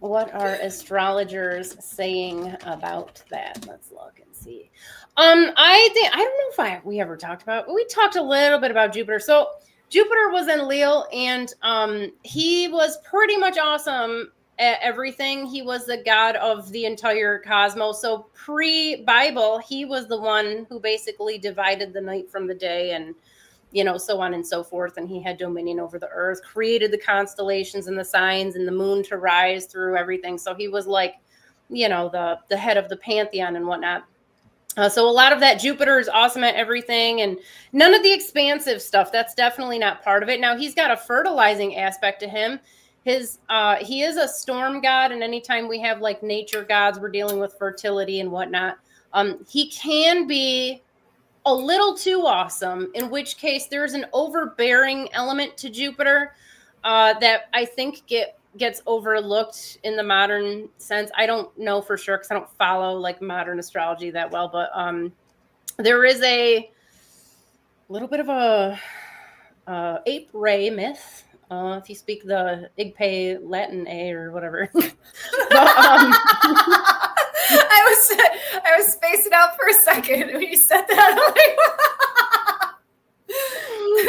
S1: what are astrologers saying about that? Let's look and see. I don't know if we ever talked about it. We talked a little bit about Jupiter. So Jupiter was in Leo, and he was pretty much awesome at everything. He was the god of the entire cosmos. So pre-Bible, he was the one who basically divided the night from the day, and so on and so forth. And he had dominion over the earth, created the constellations and the signs and the moon to rise through everything. So he was like, the head of the pantheon and whatnot. So a lot of that, Jupiter is awesome at everything, and none of the expansive stuff. That's definitely not part of it. Now, he's got a fertilizing aspect to him. He is a storm god, and anytime we have like nature gods, we're dealing with fertility and whatnot. He can be a little too awesome, in which case there's an overbearing element to Jupiter that I think gets overlooked in the modern sense. I don't know for sure because I don't follow like modern astrology that well, but there is a little bit of a ape ray myth, if you speak the Igpe Latin A or whatever. But,
S2: I was spacing out for a second when you said that.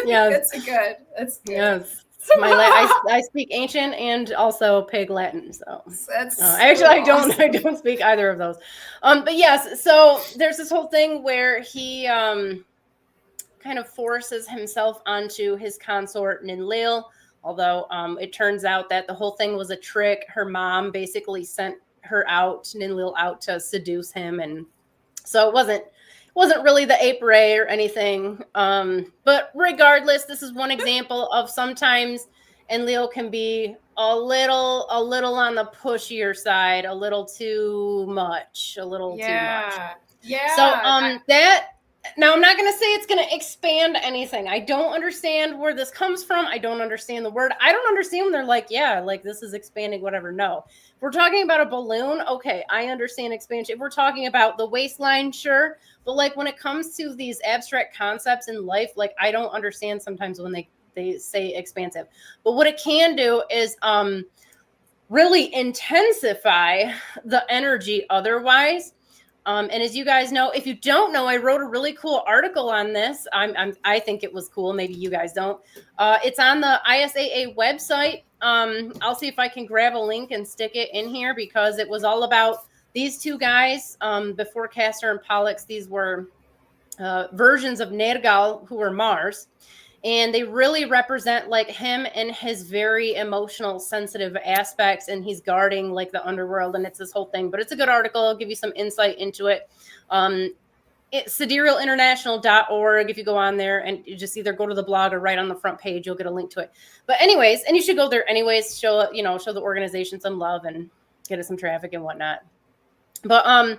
S1: Yeah,
S2: it's good. It's good.
S1: Yes. I speak ancient and also Pig Latin, so actually awesome. I don't speak either of those. But yes, so there's this whole thing where he kind of forces himself onto his consort Ninlil, although it turns out that the whole thing was a trick. Her mom basically sent Ninlil out to seduce him, and so it wasn't really the ape ray or anything. But regardless, this is one example of sometimes Enlil can be a little on the pushier side, a little too much.
S2: Yeah.
S1: So now I'm not going to say it's going to expand anything. I don't understand where this comes from. I don't understand the word. I don't understand when they're like, yeah, like this is expanding, whatever. No. If we're talking about a balloon, okay, I understand expansion. If we're talking about the waistline, sure. But like when it comes to these abstract concepts in life, like I don't understand sometimes when they say expansive. But what it can do is really intensify the energy otherwise. And as you guys know, if you don't know, I wrote a really cool article on this. I think it was cool. Maybe you guys don't. It's on the ISAA website. I'll see if I can grab a link and stick it in here because it was all about these two guys. Before Castor and Pollux, these were versions of Nergal, who were Mars. And they really represent like him and his very emotional, sensitive aspects. And he's guarding like the underworld. And it's this whole thing. But it's a good article. I'll give you some insight into it. It's siderealinternational.org. If you go on there and you just either go to the blog or right on the front page, you'll get a link to it. But anyways, and you should go there anyways, show the organization some love and get it some traffic and whatnot. But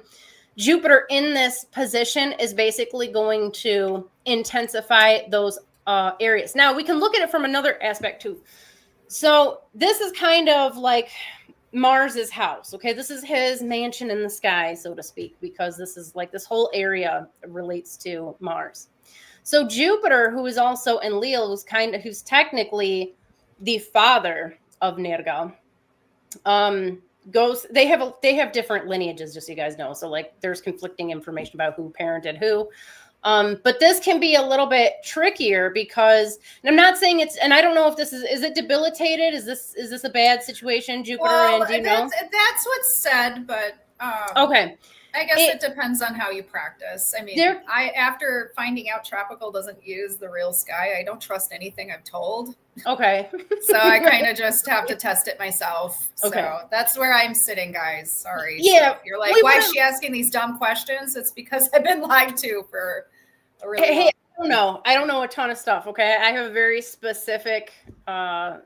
S1: Jupiter in this position is basically going to intensify those Aries. Now we can look at it from another aspect too. So this is kind of like Mars's house. Okay, this is his mansion in the sky, so to speak, because this is like this whole area relates to Mars. So Jupiter, who is also in Leo, who's technically the father of Nergal, goes. They have different lineages, just so you guys know. So like, there's conflicting information about who parented who. But this can be a little bit trickier because, and I'm not saying it's, and I don't know if this is it debilitated? Is this a bad situation, Jupiter?
S2: Well,
S1: And do you know?
S2: That's what's said, but
S1: okay.
S2: I guess it depends on how you practice. I mean, after finding out tropical doesn't use the real sky, I don't trust anything I'm told.
S1: Okay.
S2: So I kind of just have to test it myself.
S1: Okay.
S2: So that's where I'm sitting, guys. Sorry.
S1: Yeah.
S2: So if you're like, why is she asking these dumb questions? It's because I've been lied to for a really long time.
S1: I don't know a ton of stuff. Okay. I have a very specific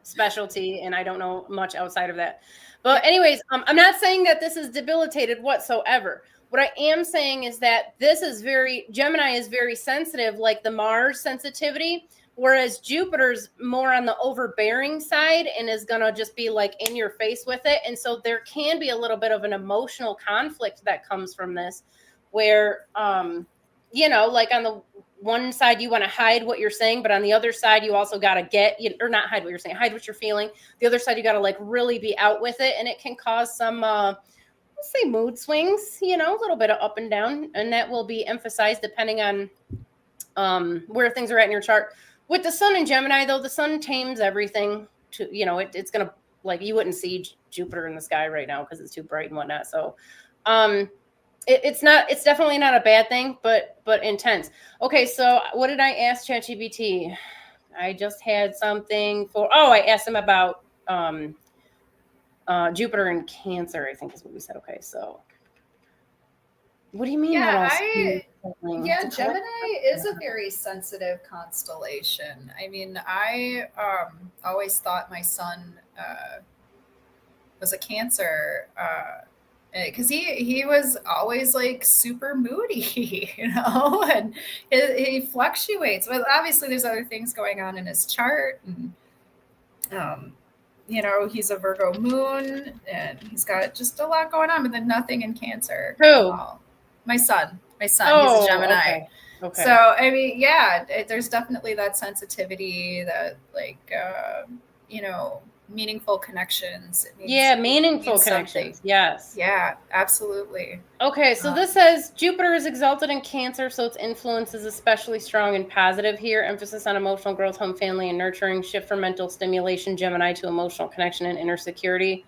S1: specialty and I don't know much outside of that. But anyways, I'm not saying that this is debilitated whatsoever. What I am saying is that Gemini is very sensitive, like the Mars sensitivity, whereas Jupiter's more on the overbearing side and is going to just be like in your face with it. And so there can be a little bit of an emotional conflict that comes from this where, like on the one side, you want to hide what you're saying, but on the other side, you also got to or not hide what you're saying, hide what you're feeling. The other side, you got to like really be out with it. And it can cause some, let's say mood swings, a little bit of up and down, and that will be emphasized depending on where things are at in your chart. With the sun in Gemini, though, the sun tames everything to, it's going to, like, you wouldn't see Jupiter in the sky right now because it's too bright and whatnot. So it's definitely not a bad thing, but intense. Okay, so what did I ask ChatGPT? I just had something I asked him about Jupiter in Cancer, I think is what we said. Okay, so what do you mean?
S2: Yeah, Gemini is a very sensitive constellation. I mean, I always thought my son was a Cancer because he was always like super moody, and he fluctuates. But obviously, there's other things going on in his chart, and he's a Virgo moon and he's got just a lot going on, but then nothing in Cancer.
S1: Who?
S2: My son. He's a Gemini. Okay. So, I mean, there's definitely that sensitivity that meaningful connections.
S1: Meaningful connections. Yes.
S2: Yeah, absolutely.
S1: Okay, so this says Jupiter is exalted in Cancer, so its influence is especially strong and positive here. Emphasis on emotional growth, home, family, and nurturing. Shift from mental stimulation, Gemini, to emotional connection and inner security.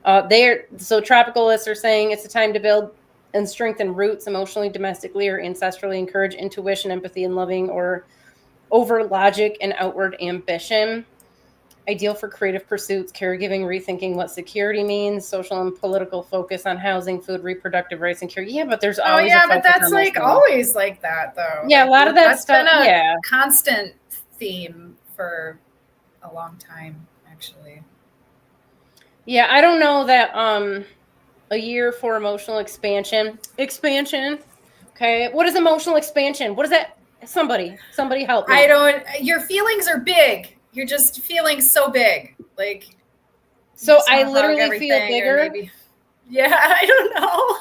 S1: So tropicalists are saying it's a time to build and strengthen roots emotionally, domestically, or ancestrally. Encourage intuition, empathy, and loving, or over logic and outward ambition. Ideal for creative pursuits, caregiving, rethinking what security means, social and political focus on housing, food, reproductive rights, and care. Yeah, but there's always
S2: but that's like always like that, though.
S1: Yeah, a lot of that stuff.
S2: Been a constant theme for a long time, actually.
S1: Yeah, I don't know that a year for emotional expansion. Okay, what is emotional expansion? What is that? Somebody help me.
S2: Your feelings are big. You're just feeling so big. Like,
S1: so I literally feel bigger.
S2: I don't know.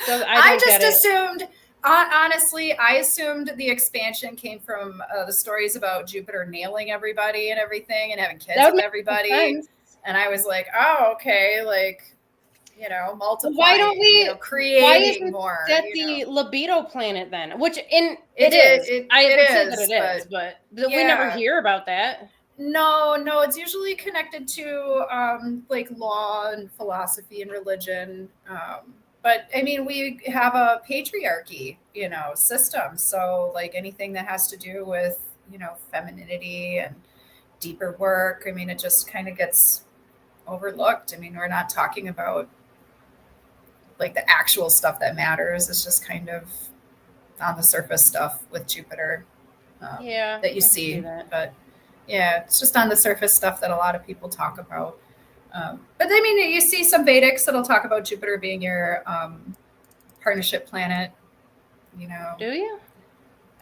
S1: So
S2: I just assumed, honestly, I assumed the expansion came from the stories about Jupiter nailing everybody and everything and having kids with everybody. And I was like, oh, okay. Like, multiplying.
S1: Why don't we
S2: creating more?
S1: Why isn't that the libido planet then? Which it is. I would say that it is, but we never hear about that.
S2: No, it's usually connected to like law and philosophy and religion. But I mean, we have a patriarchy, system. So like anything that has to do with, femininity and deeper work, I mean, it just kind of gets overlooked. I mean, we're not talking about like the actual stuff that matters. It's just kind of on the surface stuff with Jupiter that you see. But it's just on the surface stuff that a lot of people talk about. But I mean, you see some Vedics that'll talk about Jupiter being your partnership planet.
S1: Do you?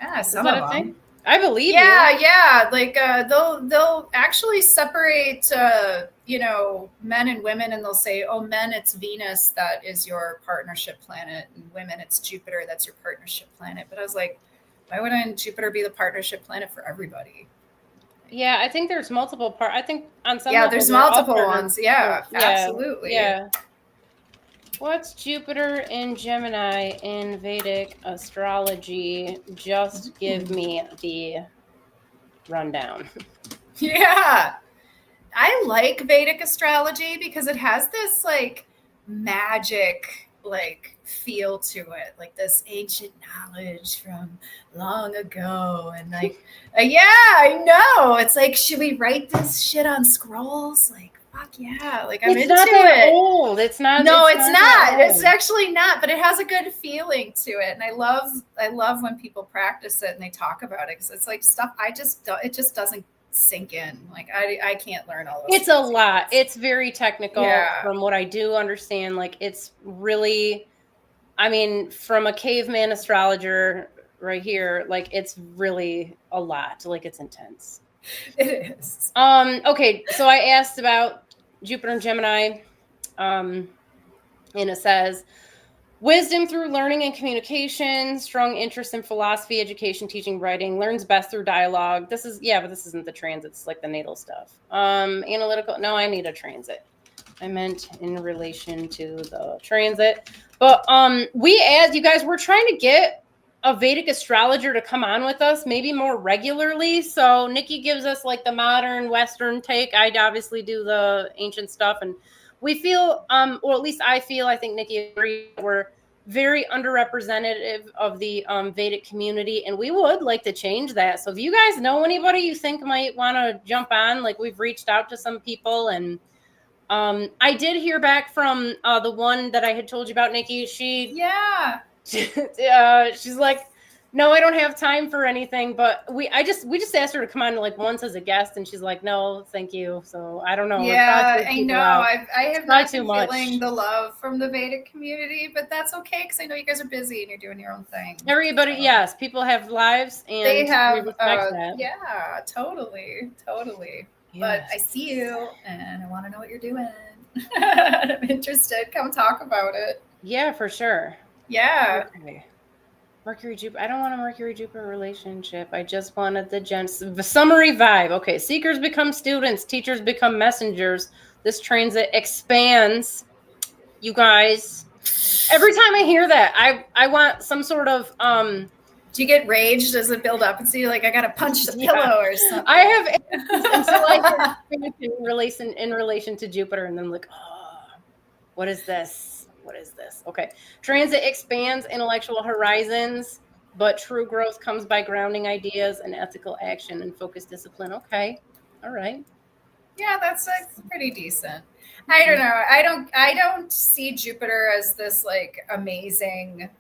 S2: Yeah, some of them.
S1: I believe
S2: yeah. Like they'll actually separate men and women, and they'll say, oh, men, it's Venus that is your partnership planet, and women, it's Jupiter that's your partnership planet. But I was like, why wouldn't Jupiter be the partnership planet for everybody?
S1: Yeah, I think there's multiple parts. I think on some
S2: yeah,
S1: level,
S2: there's multiple ones. Yeah,
S1: yeah,
S2: absolutely.
S1: Yeah. What's Jupiter in Gemini in Vedic astrology? Just give me the rundown.
S2: Yeah. I like Vedic astrology because it has this like magic like feel to it, like this ancient knowledge from long ago. And like, yeah, I know. It's like, should we write this shit on scrolls? Like, fuck yeah. Like, I'm
S1: It's
S2: into
S1: not that
S2: it.
S1: old. It's not.
S2: No,
S1: it's not.
S2: It's actually not, but it has a good feeling to it. And I love when people practice it and they talk about it, because it's like stuff it just doesn't sink in. Like I can't learn all those.
S1: It's a lot. It's very technical.
S2: Yeah.
S1: From what I do understand, like it's really, I mean, from a caveman astrologer right here, like it's really a lot. Like it's intense.
S2: It is.
S1: Okay, so I asked about Jupiter and Gemini, and it says wisdom through learning and communication, strong interest in philosophy, education, teaching, writing, learns best through dialogue. This is, but this isn't the transits, it's like the natal stuff. Analytical, no, I need a transit. I meant in relation to the transit. But you guys, we're trying to get a Vedic astrologer to come on with us, maybe more regularly. So Niki gives us like the modern Western take. I obviously do the ancient stuff, and we feel, or at least I think Niki agrees, we're very underrepresented of the Vedic community, and we would like to change that. So if you guys know anybody you think might want to jump on, like we've reached out to some people, and I did hear back from the one that I had told you about, Niki. She's like, no, I don't have time for anything, but we just asked her to come on like once as a guest, and she's like, no, thank you. So I don't know.
S2: Yeah, I know. I have not been
S1: much.
S2: feeling the love from the Vedic community, but that's okay, because I know you guys are busy and you're doing your own thing.
S1: Everybody, yes, people have lives, and
S2: they have.
S1: We respect that.
S2: Yeah, totally. Yes. But I see you, and I want to know what you're doing. I'm interested. Come talk about it.
S1: Yeah, for sure.
S2: Yeah.
S1: Okay. Mercury Jupiter. I don't want a Mercury Jupiter relationship. I just wanted the summary vibe. Okay, seekers become students, teachers become messengers. This transit expands. You guys, every time I hear that, I want some sort of
S2: Do you get rage? Does it build up and see like I gotta punch the pillow or something?
S1: I have until I in relation to Jupiter, and then I'm like, oh, what is this? What is this? Okay. Transit expands intellectual horizons, but true growth comes by grounding ideas and ethical action and focused discipline. Okay. All right.
S2: Yeah, that's pretty decent. I don't know. I don't see Jupiter as this like amazing,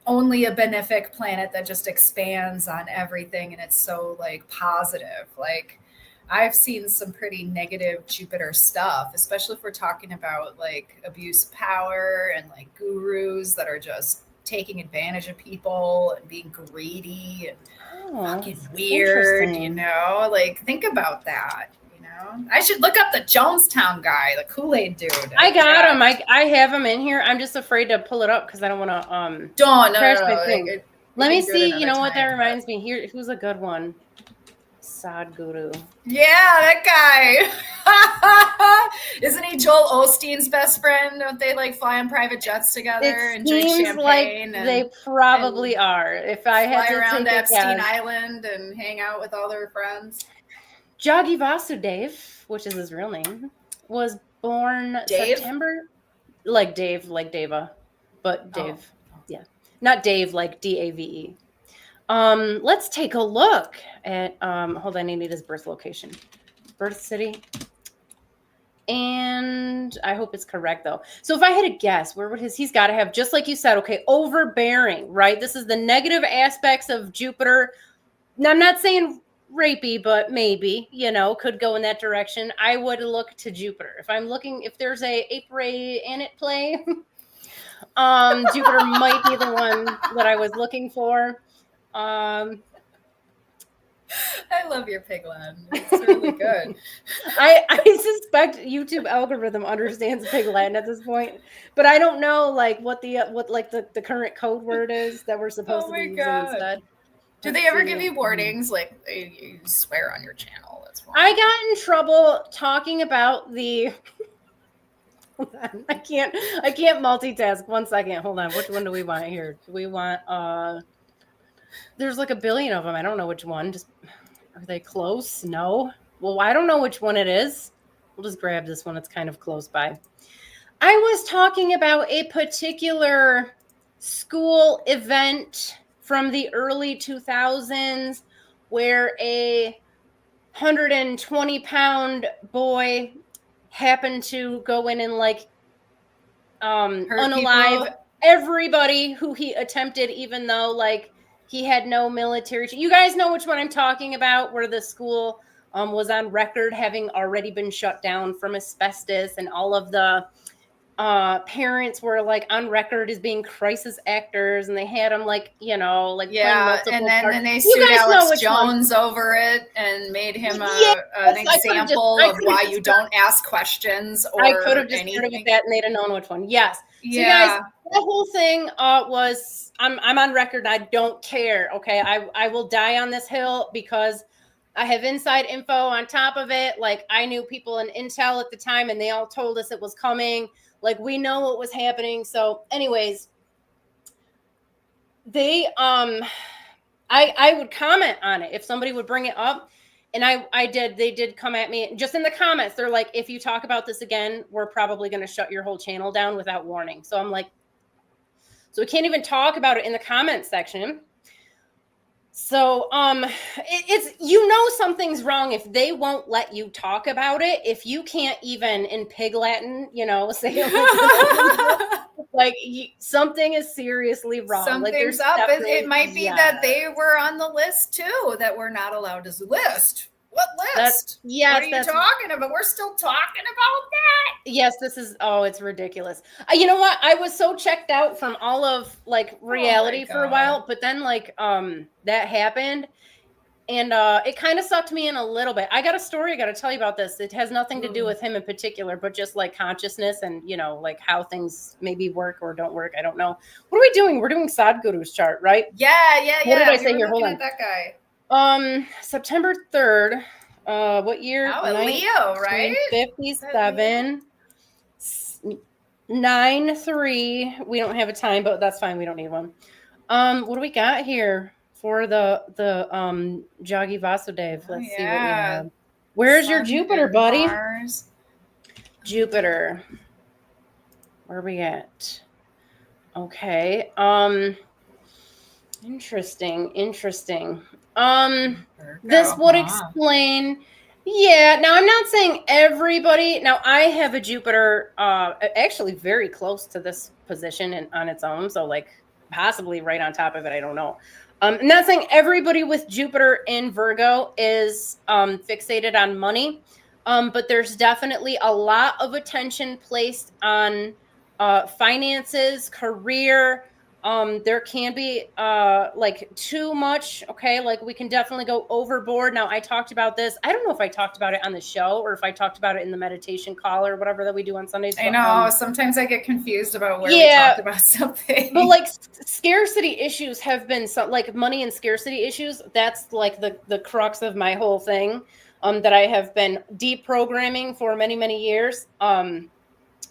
S2: only a benefic planet that just expands on everything and it's so like positive. Like I've seen some pretty negative Jupiter stuff, especially if we're talking about like abuse of power and like gurus that are just taking advantage of people and being greedy and fucking weird, like think about that. I should look up the Jonestown guy, the Kool-Aid dude.
S1: I got him. I have him in here. I'm just afraid to pull it up because I don't want to
S2: crash
S1: my thing. Let me see. You know what that reminds me? Here, who's a good one? Sadhguru.
S2: Yeah, that guy. Isn't he Joel Osteen's best friend? Don't they like fly on private jets together and drink champagne?
S1: Like they probably are. If I had to
S2: around
S1: take
S2: Epstein Island and hang out with all their friends.
S1: Jagi Vasudev, which is his real name, was born September, like Dave, like Deva, but Dave, yeah, not Dave, like Dave. Let's take a look at. Hold on, I need his birth location, birth city, and I hope it's correct though. So if I had to guess, where would he's got to have, just like you said, okay, overbearing, right? This is the negative aspects of Jupiter. Now, I'm not saying rapey, but maybe, could go in that direction. I would look to Jupiter. If there's a April and it play, Jupiter might be the one that I was looking for.
S2: I love your pig Latin. It's really good.
S1: I suspect YouTube algorithm understands pig Latin at this point, but I don't know like what the current code word is that we're supposed to be using instead.
S2: Do they ever give you warnings like you swear on your channel? That's wrong.
S1: I got in trouble talking about the. Hold on. I can't multitask. 1 second. Hold on. Which one do we want here? Do we want there's like a billion of them. I don't know which one. Just are they close? No. Well, I don't know which one it is. We'll just grab this one. It's kind of close by. I was talking about a particular school event from the early 2000s where a 120-pound boy happened to go in and like unalive everybody who he attempted, even though like he had no military. You guys know which one I'm talking about, where the school was on record having already been shut down from asbestos, and all of the parents were like on record as being crisis actors, and they had them like playing multiple
S2: and
S1: parts.
S2: then they sued Alex Jones over it and made him an example of why you don't ask questions. Or
S1: I could have just started with that, and they'd have known which one. Yes. So you guys, the whole thing was I'm on record. I don't care. Okay, I will die on this hill because I have inside info on top of it. Like I knew people in Intel at the time, and they all told us it was coming. Like we know what was happening. So anyways, they I would comment on it if somebody would bring it up. And I did. They did come at me just in the comments. They're like, if you talk about this again, we're probably going to shut your whole channel down without warning. So I'm like, so we can't even talk about it in the comments section. So it's something's wrong if they won't let you talk about it. If you can't even in pig Latin, say like something is seriously wrong.
S2: Something's up. It might be that they were on the list too, that we're not allowed to list. What list? What are you talking about? We're still talking about that.
S1: Yes, it's ridiculous. You know what? I was so checked out from all of like reality for a while, but then like that happened, and it kind of sucked me in a little bit. I got a story I got to tell you about this. It has nothing to do with him in particular, but just like consciousness and like how things maybe work or don't work. I don't know. What are we doing? We're doing Sadhguru's chart, right?
S2: Yeah.
S1: What did I say here? Hold on.
S2: That guy.
S1: September 3rd. What year?
S2: Leo, right?
S1: 57. 9-3. We don't have a time, but that's fine. We don't need one. What do we got here for the Jagi Vasudev? Let's see what we have. Where's your Jupiter, buddy?
S2: Mars.
S1: Jupiter. Where are we at? Okay. Interesting. This would explain. Yeah. Now I'm not saying everybody. Now I have a Jupiter, actually very close to this position and on its own. So like possibly right on top of it. I don't know. I'm not saying everybody with Jupiter in Virgo is fixated on money, but there's definitely a lot of attention placed on finances, career. There can be like too much. Okay, like we can definitely go overboard. Now I talked about this. I don't know if I talked about it on the show or if I talked about it in the meditation call or whatever that we do on Sundays.
S2: I know sometimes I get confused about where we talked about something.
S1: But like scarcity issues have been like money and scarcity issues. That's like the crux of my whole thing that I have been deprogramming for many years.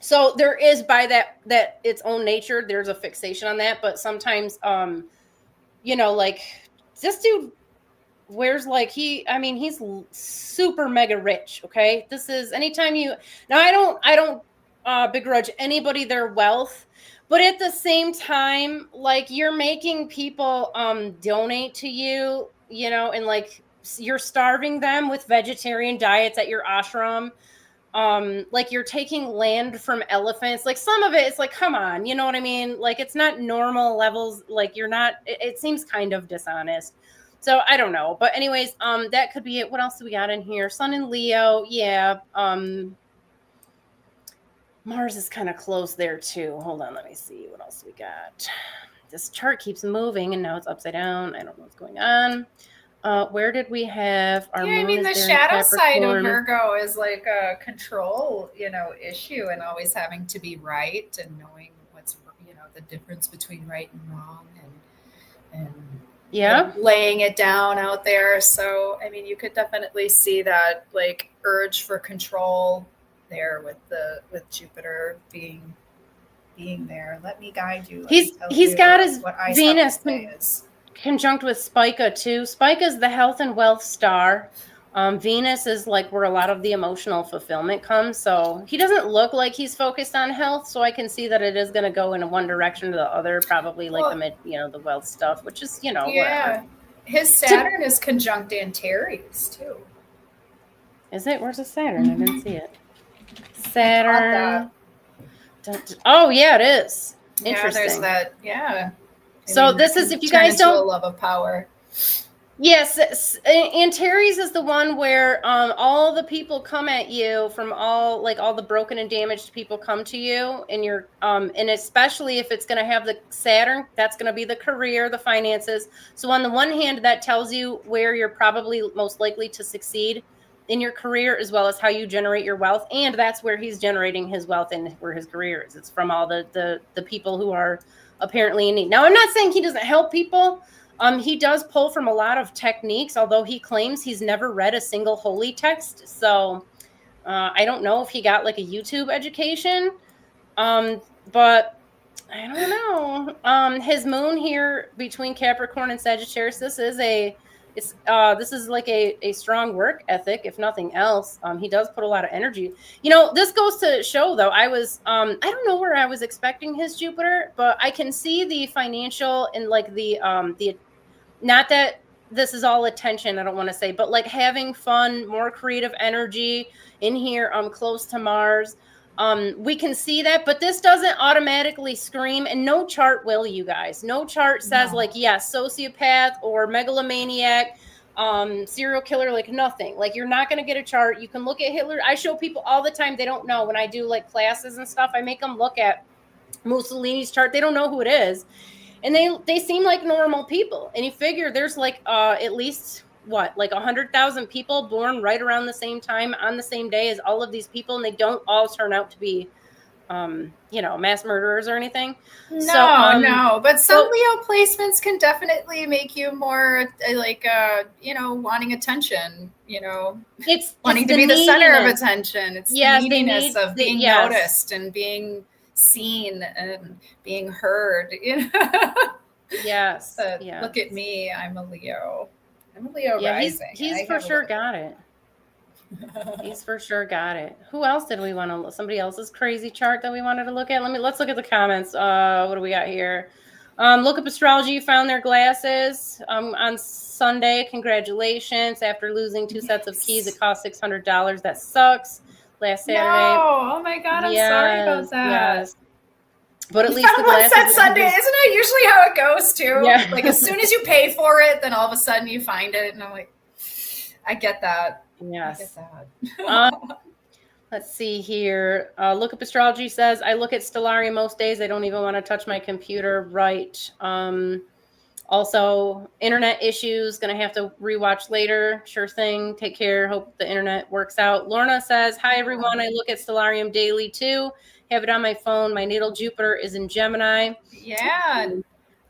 S1: So there is by that its own nature, there's a fixation on that. But sometimes, like this dude wears like he's super mega rich. Okay. This is anytime I don't begrudge anybody their wealth, but at the same time, like you're making people donate to you, and like you're starving them with vegetarian diets at your ashram. Like you're taking land from elephants. Like some of it, it's like, come on, you know what I mean? Like it's not normal levels. Like you're not. It seems kind of dishonest. So I don't know. But anyways, that could be it. What else do we got in here? Sun and Leo, yeah. Mars is kind of close there too. Hold on, let me see what else we got. this chart keeps moving and now it's upside down. I don't know what's going on. Where did we have our moon?
S2: I mean, the
S1: is there
S2: shadow
S1: in
S2: side of
S1: Capricorn.
S2: Virgo is like a control, issue, and always having to be right and knowing what's, the difference between right and wrong, and
S1: Yeah.
S2: laying it down out there. So, I mean, you could definitely see that like urge for control there with Jupiter being there. Let me guide you.
S1: He's got his Venus conjunct with Spica too. Spica is the health and wealth star. Venus is like where a lot of the emotional fulfillment comes. So he doesn't look like he's focused on health. So I can see that it is going to go in one direction or the other, probably like the wealth stuff, which is, whatever.
S2: His Saturn is conjunct Antares too.
S1: Is it? Where's the Saturn? I didn't see it. Saturn. Oh yeah, it is. Interesting.
S2: There's that. Yeah.
S1: So this is, if you guys don't,
S2: a love of power.
S1: Yes, Antares is the one where all the people come at you from all the broken and damaged people come to you, and you're and especially if it's going to have the Saturn, that's going to be the career, the finances. So on the one hand, that tells you where you're probably most likely to succeed in your career, as well as how you generate your wealth, and that's where he's generating his wealth and where his career is. It's from all the people who are apparently in need. Now, I'm not saying he doesn't help people. He does pull from a lot of techniques, although he claims he's never read a single holy text. So I don't know if he got like a YouTube education, but I don't know. His moon here between Capricorn and Sagittarius, this is like a strong work ethic, if nothing else. He does put a lot of energy. This goes to show, though, I don't know where I was expecting his Jupiter, but I can see the financial and like the not that this is all attention, I don't want to say, but like having fun, more creative energy in here, close to Mars. We can see that, but this doesn't automatically scream, and no chart will, you guys. No chart says yes, sociopath or megalomaniac, serial killer, like nothing. Like you're not going to get a chart. You can look at Hitler. I show people all the time. They don't know when I do like classes and stuff. I make them look at Mussolini's chart. They don't know who it is. And they seem like normal people. And you figure there's like at least like 100,000 people born right around the same time on the same day as all of these people, and they don't all turn out to be mass murderers or anything.
S2: No, but some Leo placements can definitely make you more wanting attention, it's wanting to be the center of attention. It's the neediness of being noticed and being seen and being heard,
S1: Yes.
S2: Look at me, I'm a Leo rising.
S1: He's for sure got it. He's for sure got it. Who else did we want to look? Somebody else's crazy chart that we wanted to look at? Let's look at the comments. What do we got here? Look Up Astrology found their glasses on Sunday. Congratulations. After losing 2 sets of keys, it cost $600. That sucks. Last Saturday.
S2: No. Oh my God, I'm sorry about that.
S1: Yes. But at least the glasses
S2: that Sunday, isn't it usually how it goes too?
S1: Yeah.
S2: Like as soon as you pay for it, then all of a sudden you find it, and I'm like, I get that.
S1: Yes.
S2: I get that.
S1: Let's see here. Look Up Astrology says, I look at Stellarium most days. I don't even want to touch my computer. Right. Also, internet issues. Going to have to rewatch later. Sure thing. Take care. Hope the internet works out. Lorna says, hi, everyone. I look at Stellarium daily, too. Have it on my phone. My natal Jupiter is in Gemini.
S2: Yeah.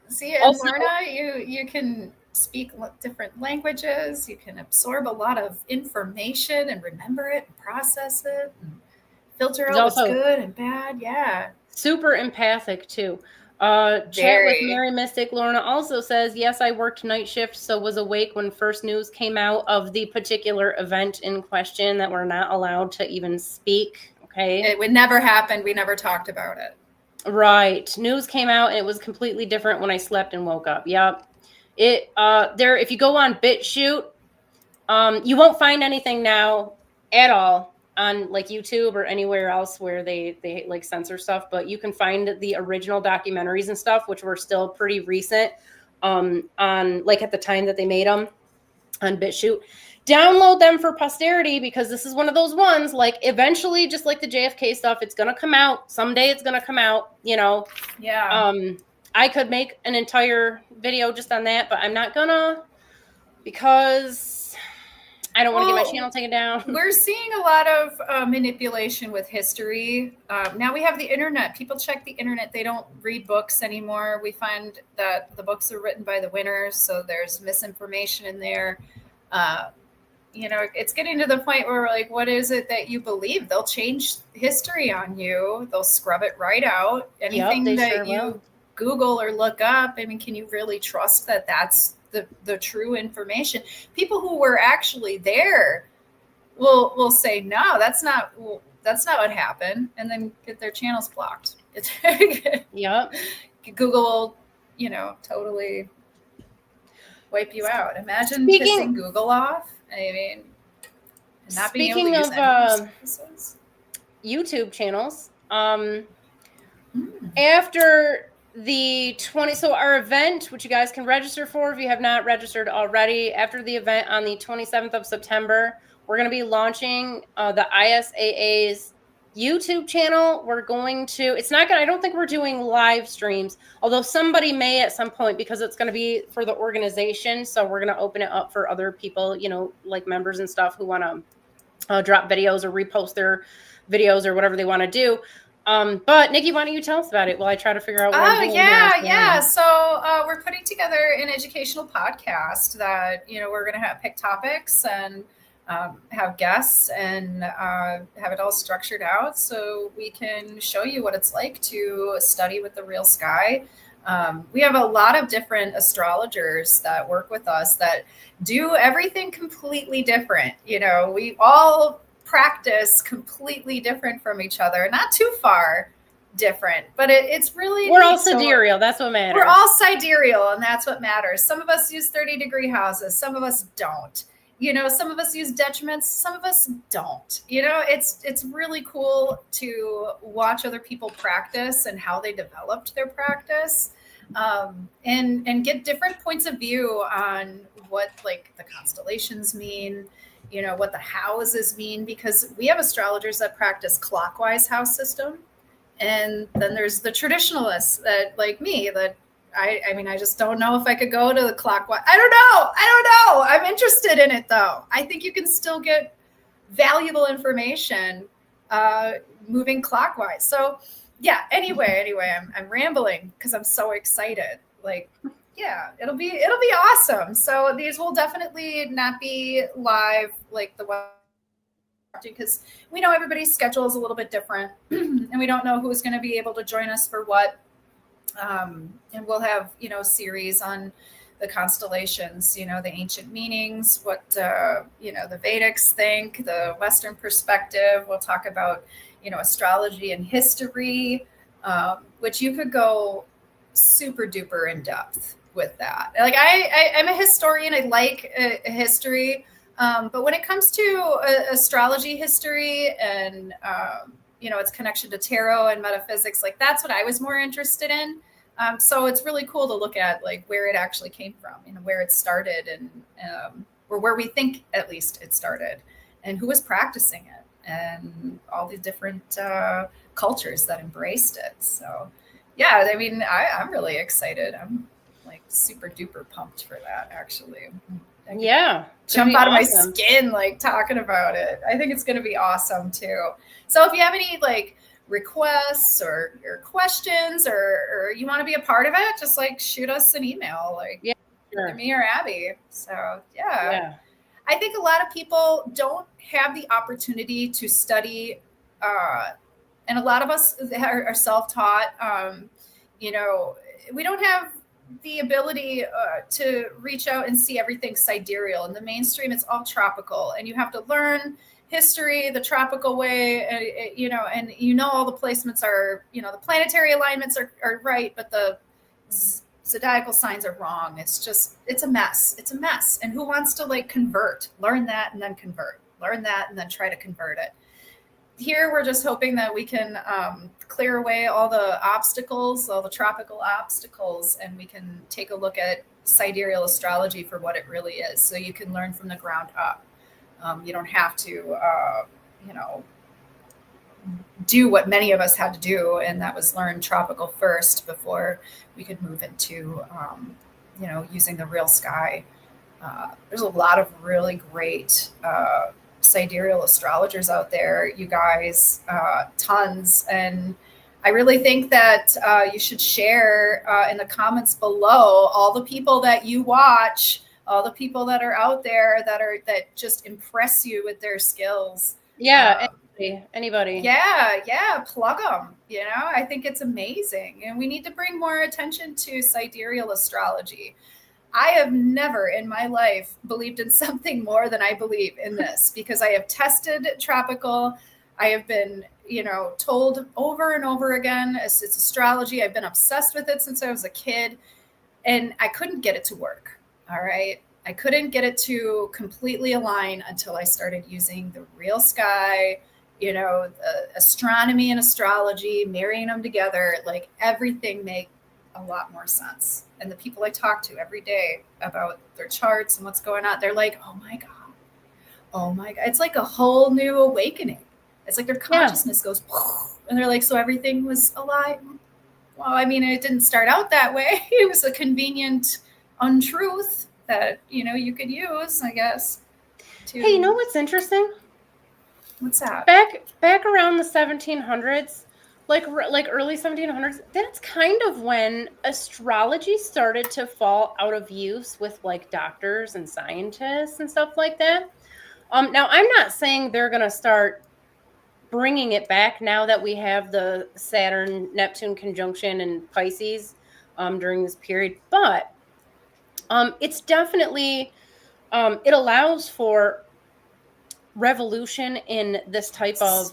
S2: See, also, Lorna, you can speak different languages. You can absorb a lot of information and remember it and process it and filter out what's good and bad. Yeah.
S1: Super empathic, too. Chat with Mary Mystic. Lorna also says, yes, I worked night shift, so was awake when first news came out of the particular event in question that we're not allowed to even speak. Okay.
S2: It would never happen. We never talked about it.
S1: Right. News came out and it was completely different when I slept and woke up. Yep. If you go on BitChute, you won't find anything now at all on like YouTube or anywhere else where they like censor stuff, but you can find the original documentaries and stuff, which were still pretty recent, on like at the time that they made them on BitChute. Download them for posterity, because this is one of those ones, like eventually, just like the JFK stuff, it's going to come out. Someday it's going to come out,
S2: Yeah.
S1: I could make an entire video just on that, but I'm not gonna, because I don't want to get my channel taken down.
S2: We're seeing a lot of manipulation with history. Now we have the internet. People check the internet. They don't read books anymore. We find that the books are written by the winners, so there's misinformation in there. It's getting to the point where we're like, what is it that you believe? They'll change history on you. They'll scrub it right out. Anything that you Google or look up, I mean, can you really trust that that's the true information? People who were actually there will say, no, that's not what happened, and then get their channels blocked.
S1: Yep.
S2: Google will, totally wipe you out. Imagine pissing Google off. I mean, not being able to use any services.
S1: YouTube channels, after the 20, so our event, which you guys can register for if you have not registered already, after the event on the 27th of September, we're going to be launching the ISAA's YouTube channel. We're going to, I don't think we're doing live streams, although somebody may at some point, because it's going to be for the organization. So we're going to open it up for other people, like members and stuff who want to drop videos or repost their videos or whatever they want to do. But Niki, why don't you tell us about it while I try to figure out what I'm doing
S2: yeah. So we're putting together an educational podcast that, we're going to pick topics and have guests and have it all structured out so we can show you what it's like to study with the real sky. We have a lot of different astrologers that work with us that do everything completely different. We all practice completely different from each other, not too far different, but it's really
S1: we're all sidereal. That's what matters.
S2: We're all sidereal, and that's what matters. Some of us use 30-degree houses, some of us don't. Some of us use detriments, some of us don't. It's really cool to watch other people practice and how they developed their practice, and get different points of view on what the constellations mean, what the houses mean, because we have astrologers that practice clockwise house system. And then there's the traditionalists that, like me, that I just don't know if I could go to the clockwise. I don't know. I'm interested in it though. I think you can still get valuable information moving clockwise. So yeah, anyway, I'm rambling because I'm so excited. Yeah, it'll be awesome. So these will definitely not be live like the one, because we know everybody's schedule is a little bit different and we don't know who's going to be able to join us for what. And we'll have, series on the constellations, the ancient meanings, what, the Vedics think, the Western perspective. We'll talk about, astrology and history, which you could go super duper in depth with that. I'm a historian. I like history. But when it comes to astrology history and, its connection to tarot and metaphysics, that's what I was more interested in. So it's really cool to look at where it actually came from, where it started, and or where we think at least it started, and who was practicing it, and all the different cultures that embraced it. So yeah, I'm really excited. I'm super duper pumped for that, actually.
S1: Yeah,
S2: jump out of my skin talking about it. I think it's going to be awesome too. So if you have any requests or questions, or you want to be a part of it, just shoot us an email,
S1: sure.
S2: Me or Abby. So yeah. I think a lot of people don't have the opportunity to study, and a lot of us are self-taught. We don't have the ability to reach out and see everything sidereal. In the mainstream, it's all tropical, and you have to learn history the tropical way, and all the placements are, the planetary alignments are right, but the zodiacal signs are wrong. It's a mess. And who wants to convert, learn that and then convert, learn that and then try to convert it? Here we're just hoping that we can clear away all the obstacles, all the tropical obstacles, and we can take a look at sidereal astrology for what it really is, so you can learn from the ground up. You don't have to, do what many of us had to do, and that was learn tropical first before we could move into, using the real sky. There's a lot of really great sidereal astrologers out there, you guys, tons. And I really think that you should share in the comments below all the people that you watch, all the people that are out there that just impress you with their skills.
S1: Yeah. Anybody.
S2: Yeah, plug them. I think it's amazing. And we need to bring more attention to sidereal astrology. I have never in my life believed in something more than I believe in this, because I have tested tropical. I have been, told over and over again, it's astrology. I've been obsessed with it since I was a kid, and I couldn't get it to work. All right. I couldn't get it to completely align until I started using the real sky, astronomy and astrology, marrying them together. Like, everything make a lot more sense. And the people I talk to every day about their charts and what's going on, they're like, oh my God. It's like a whole new awakening. It's like their consciousness goes, and they're like, so everything was alive. Well, I mean, it didn't start out that way. It was a convenient untruth that, you could use, I guess.
S1: Hey, you know what's interesting?
S2: What's that?
S1: Back around the 1700s, like early 1700s, that's kind of when astrology started to fall out of use with like doctors and scientists and stuff like that. Now, I'm not saying they're going to start bringing it back now that we have the Saturn-Neptune conjunction in Pisces during this period, but it's definitely, it allows for revolution in this type of,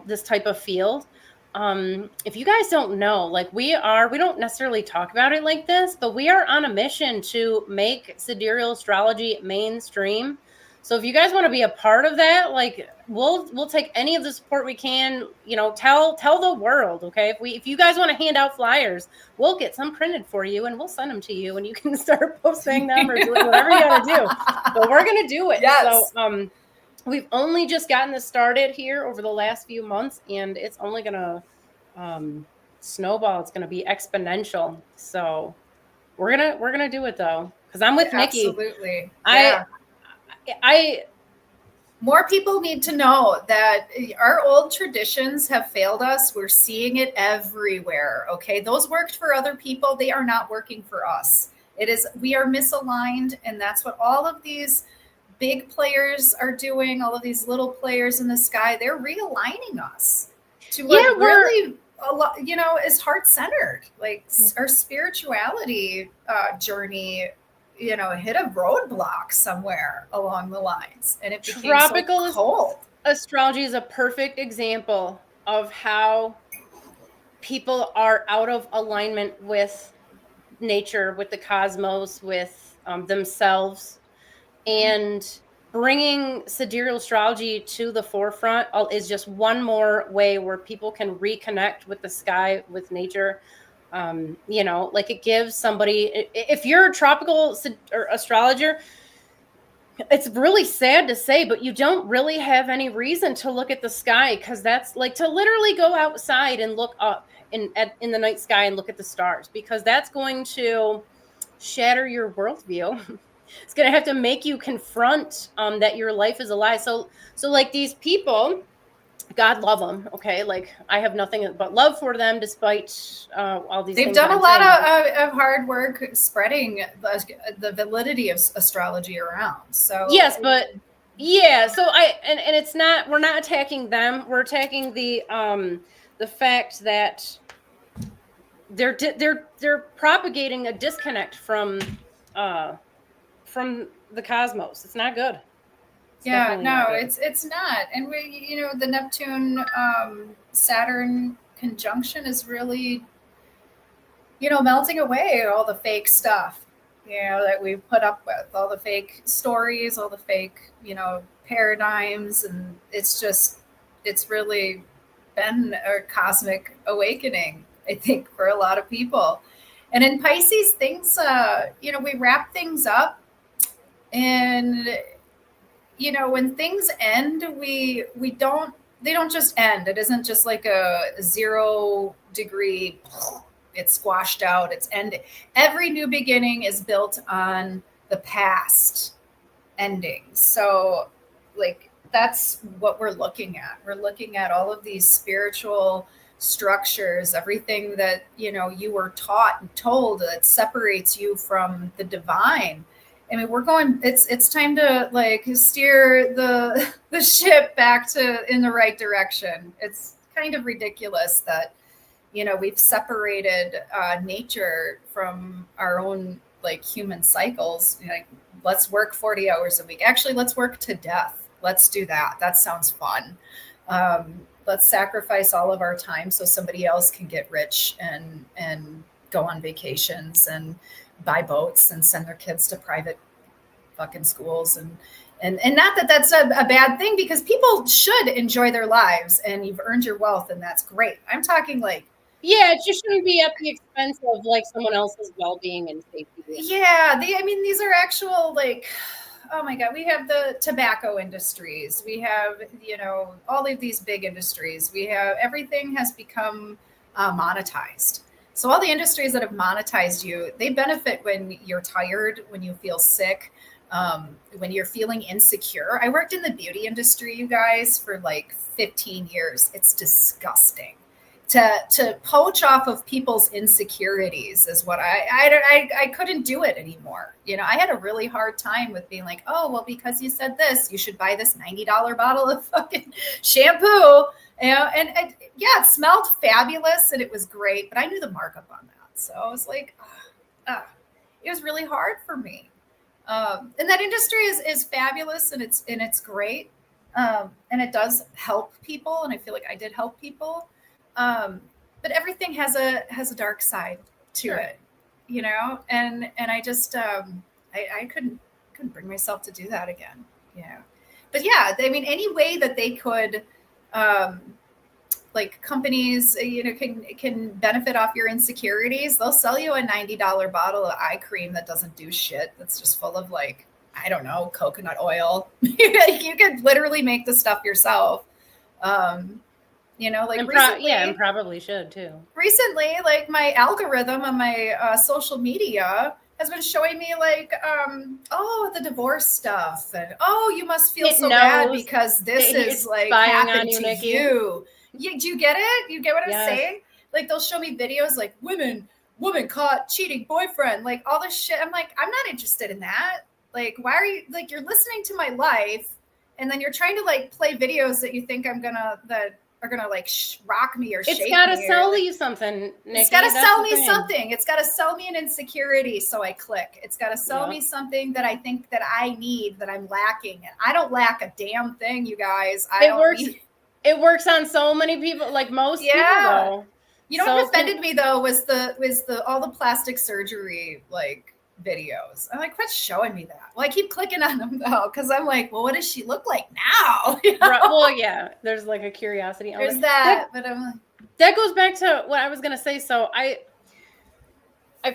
S1: this type of field. If you guys don't know, like we don't necessarily talk about it like this, but we are on a mission to make sidereal astrology mainstream. So if you guys want to be a part of that, like we'll take any of the support we can, tell the world. Okay. If you guys want to hand out flyers, we'll get some printed for you and we'll send them to you and you can start posting them or doing whatever you got to do, but we're going to do it.
S2: Yes.
S1: So, we've only just gotten this started here over the last few months, and it's only going to snowball. It's going to be exponential. So we're going to do it though. Cause I'm with Niki.
S2: Absolutely. Yeah.
S1: I
S2: more people need to know that our old traditions have failed us. We're seeing it everywhere. Okay. Those worked for other people. They are not working for us. We are misaligned. And that's what all of these big players are doing. All of these little players in the sky, they're realigning us to what really a lot, is heart-centered. Like our spirituality journey, hit a roadblock somewhere along the lines, and it became tropical so cold.
S1: Astrology is a perfect example of how people are out of alignment with nature, with the cosmos, with themselves. And bringing sidereal astrology to the forefront is just one more way where people can reconnect with the sky, with nature. Like it gives somebody, if you're a tropical astrologer, it's really sad to say, but you don't really have any reason to look at the sky, because that's like to literally go outside and look up in the night sky and look at the stars, because that's going to shatter your worldview. It's going to have to make you confront that your life is a lie. So like these people, God love them. Okay. Like I have nothing but love for them, despite all these
S2: things. They've done a lot of hard work spreading the validity of astrology around. So
S1: yes, but yeah. So and it's not, we're not attacking them. We're attacking the fact that they're propagating a disconnect from the cosmos. It's not good.
S2: It's not. And we, the Neptune Saturn conjunction is really, melting away all the fake stuff, that we put up with, all the fake stories, all the fake, paradigms. And it's really been a cosmic awakening, I think, for a lot of people. And in Pisces, things, we wrap things up. And, when things end, we don't they don't just end. It isn't just like a 0 degree, it's squashed out, it's ended. Every new beginning is built on the past endings. So like that's what we're looking at. We're looking at all of these spiritual structures, everything that, you know, you were taught and told that separates you from the divine. I mean, we're going, it's time to like steer the ship back to in the right direction. It's kind of ridiculous that, you know, we've separated nature from our own like human cycles. You know, like, let's work 40 hours a week. Actually, let's work to death. Let's do that. That sounds fun. Let's sacrifice all of our time so somebody else can get rich and go on vacations and buy boats and send their kids to private fucking schools. And not that that's a bad thing, because people should enjoy their lives and you've earned your wealth and that's great. I'm talking like,
S1: yeah, it just shouldn't be at the expense of like someone else's well-being and safety.
S2: Yeah, I mean, these are actual like, oh my God, we have the tobacco industries. We have, you know, all of these big industries. We have, everything has become monetized. So all the industries that have monetized you, they benefit when you're tired, when you feel sick, when you're feeling insecure. I worked in the beauty industry, you guys, for like 15 years. It's disgusting. To poach off of people's insecurities is what I couldn't do it anymore. You know, I had a really hard time with being like, oh, well, because you said this, you should buy this $90 bottle of fucking shampoo. You know, and yeah, it smelled fabulous and it was great, but I knew the markup on that. So I was like, it was really hard for me. And that industry is fabulous and it's great. And it does help people. And I feel like I did help people. But everything has a dark side to it, you know, and I just, I couldn't bring myself to do that again. Yeah. But yeah, I mean, any way that they could, like companies, you know, can benefit off your insecurities. They'll sell you a $90 bottle of eye cream that doesn't do shit. That's just full of like, I don't know, coconut oil. You could literally make the stuff yourself. You know, like recently,
S1: and probably should too.
S2: Recently, like my algorithm on my social media has been showing me like, oh, the divorce stuff, and oh, you must feel so bad because this is like happened to
S1: Niki.
S2: you. Do you get it? You get what I'm saying? Like they'll show me videos like woman caught cheating boyfriend, like all this shit. I'm like, I'm not interested in that. Like, why are you like, you're listening to my life, and then you're trying to like play videos that you think are gonna like rock me or shake me.
S1: It's gotta sell you something, Niki.
S2: It's gotta sell me something. It's gotta sell me an insecurity, so I click. It's gotta sell me something that I think that I need, that I'm lacking. And I don't lack a damn thing, you guys.
S1: It works on so many people, like most people though.
S2: You know what offended me though was the all the plastic surgery like videos. I'm like, quit showing me that. Well, I keep clicking on them though, because I'm like, well, what does she look like now? You know?
S1: Well, yeah, there's like a curiosity.
S2: There's that, but I'm like,
S1: that goes back to what I was gonna say. So I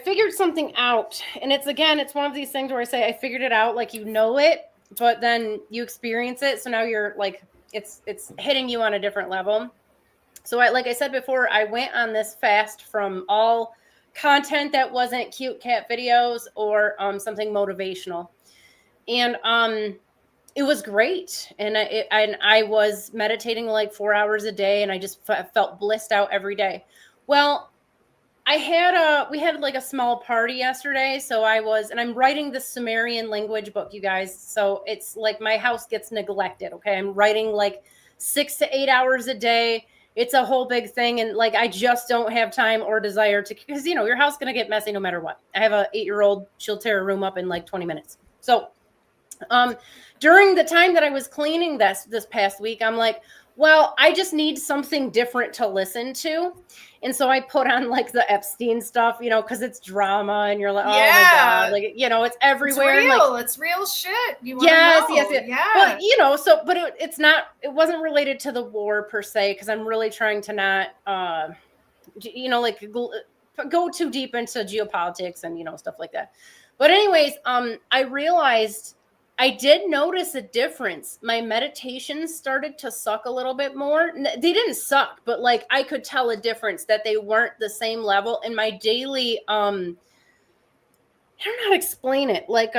S1: figured something out, and it's one of these things where I say I figured it out, like you know it, but then you experience it, so now you're like it's hitting you on a different level. So like I said before, I went on this fast from all content that wasn't cute cat videos or something motivational, and it was great. And I was meditating like 4 hours a day, and I just felt blissed out every day. Well, we had like a small party yesterday, so I'm writing the Sumerian language book, you guys. So it's like my house gets neglected. Okay, I'm writing like 6 to 8 hours a day. It's a whole big thing. And like, I just don't have time or desire to, because, you know, your house is going to get messy no matter what. I have a 8-year-old, she'll tear a room up in like 20 minutes. So during the time that I was cleaning this past week, I'm like, well, I just need something different to listen to. And so I put on like the Epstein stuff, you know, because it's drama and you're like, oh my God, like, you know, it's everywhere.
S2: It's real.
S1: Like,
S2: it's real shit. You
S1: yes.
S2: Yeah.
S1: But, you know, but it wasn't related to the war per se, because I'm really trying to not, you know, like go too deep into geopolitics and, you know, stuff like that. But anyways, I realized I did notice a difference. My meditations started to suck a little bit more. They didn't suck, but like I could tell a difference that they weren't the same level. And my daily, I don't know how to explain it. Like,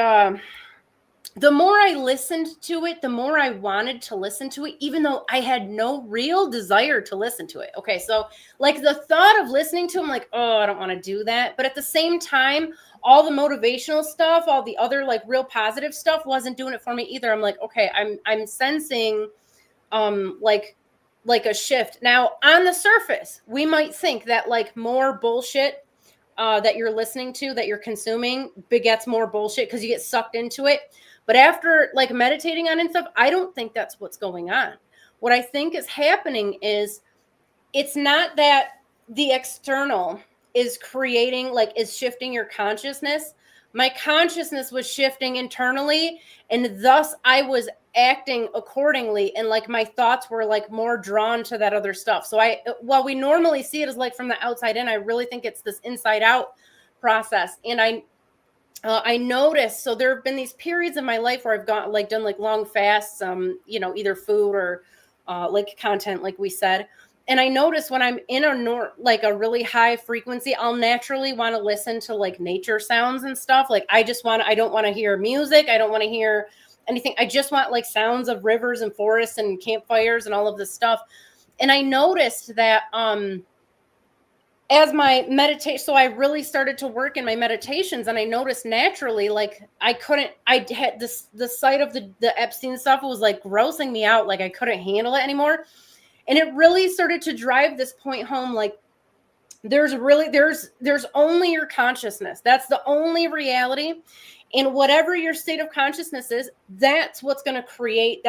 S1: the more I listened to it, the more I wanted to listen to it, even though I had no real desire to listen to it. Okay, so like the thought of listening to them, like, oh, I don't want to do that. But at the same time, all the motivational stuff, all the other like real positive stuff wasn't doing it for me either. I'm like, okay, I'm sensing like a shift. Now, on the surface, we might think that like more bullshit that you're listening to, that you're consuming, begets more bullshit because you get sucked into it. But after like meditating on it and stuff, I don't think that's what's going on. What I think is happening is it's not that the external is creating, like, is shifting your consciousness. My consciousness was shifting internally, and thus I was acting accordingly. And like my thoughts were like more drawn to that other stuff. So while we normally see it as like from the outside in, I really think it's this inside out process. And I noticed, so there have been these periods in my life where I've done like long fasts, either food or like content, like we said. And I notice when I'm in a really high frequency, I'll naturally want to listen to like nature sounds and stuff. Like I don't want to hear music. I don't want to hear anything. I just want like sounds of rivers and forests and campfires and all of this stuff. And I noticed that, as my meditation, so I really started to work in my meditations, and I noticed naturally, like I had the sight of the Epstein stuff was like grossing me out. Like I couldn't handle it anymore. And it really started to drive this point home. Like there's only your consciousness. That's the only reality. And whatever your state of consciousness is, that's what's going to create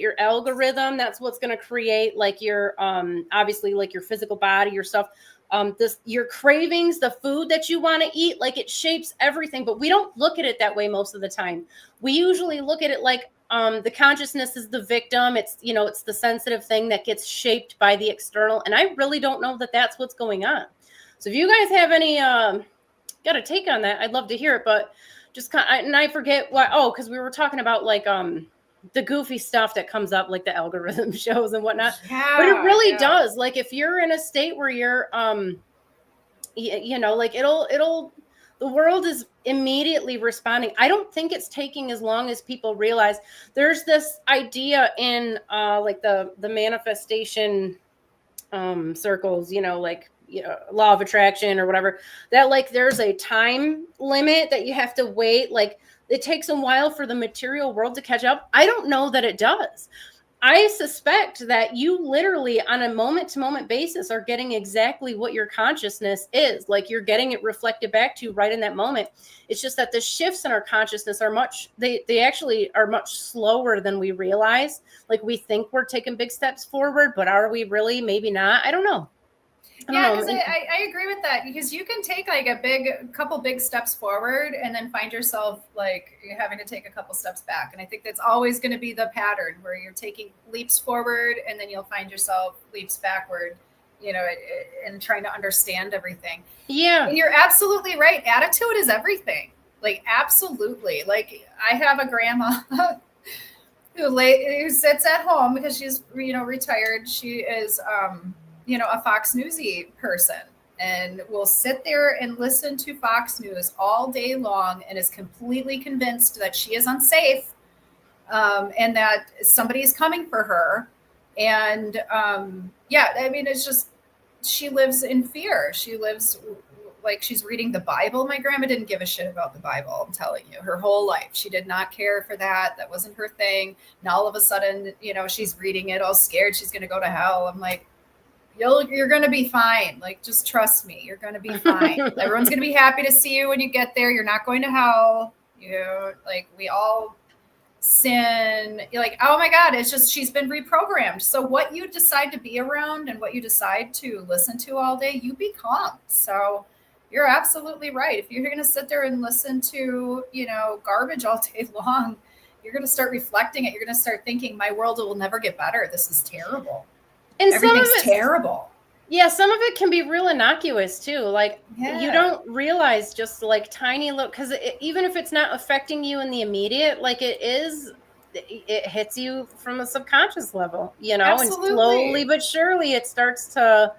S1: your algorithm. That's what's going to create like your, obviously like your physical body, your stuff. Your cravings, the food that you want to eat, like it shapes everything, but we don't look at it that way most of the time. We usually look at it like the consciousness is the victim. It's the sensitive thing that gets shaped by the external, and I really don't know that that's what's going on. So if you guys have any got a take on that, I'd love to hear it. But just and I forget why. Oh, because we were talking about like the goofy stuff that comes up, like the algorithm shows and whatnot. Yeah, but it really does. Like if you're in a state where you're, like the world is immediately responding. I don't think it's taking as long as people realize. There's this idea in like the manifestation circles, law of attraction or whatever, that like there's a time limit that you have to wait. Like it takes a while for the material world to catch up. I don't know that it does. I suspect that you literally on a moment to moment basis are getting exactly what your consciousness is. Like you're getting it reflected back to you right in that moment. It's just that the shifts in our consciousness are they actually are much slower than we realize. Like we think we're taking big steps forward, but are we really? Maybe not. I don't know.
S2: Yeah, because I agree with that, because you can take like a couple big steps forward and then find yourself like you're having to take a couple steps back. And I think that's always going to be the pattern where you're taking leaps forward and then you'll find yourself leaps backward, and trying to understand everything.
S1: Yeah.
S2: And you're absolutely right. Attitude is everything. Like, absolutely. Like I have a grandma who sits at home because she's, retired. She is, a Fox Newsy person, and will sit there and listen to Fox News all day long and is completely convinced that she is unsafe, and that somebody is coming for her. And it's just, she lives in fear. She lives like she's reading the Bible. My grandma didn't give a shit about the Bible, I'm telling you, her whole life. She did not care for that. That wasn't her thing. Now all of a sudden, she's reading it all scared she's going to go to hell. I'm like, you're going to be fine. Like, just trust me. You're going to be fine. Everyone's going to be happy to see you when you get there. You're not going to hell. Like we all sin. You're like, oh my God, it's just, she's been reprogrammed. So what you decide to be around and what you decide to listen to all day, you become. So you're absolutely right. If you're going to sit there and listen to, garbage all day long, you're going to start reflecting it. You're going to start thinking, my world will never get better. This is terrible.
S1: And
S2: everything's terrible.
S1: Yeah, some of it can be real innocuous too. Like you
S2: Yeah,
S1: don't realize just like tiny little, because even if it's not affecting you in the immediate, like it hits you from a subconscious level, and slowly
S2: absolutely.
S1: but surely it starts to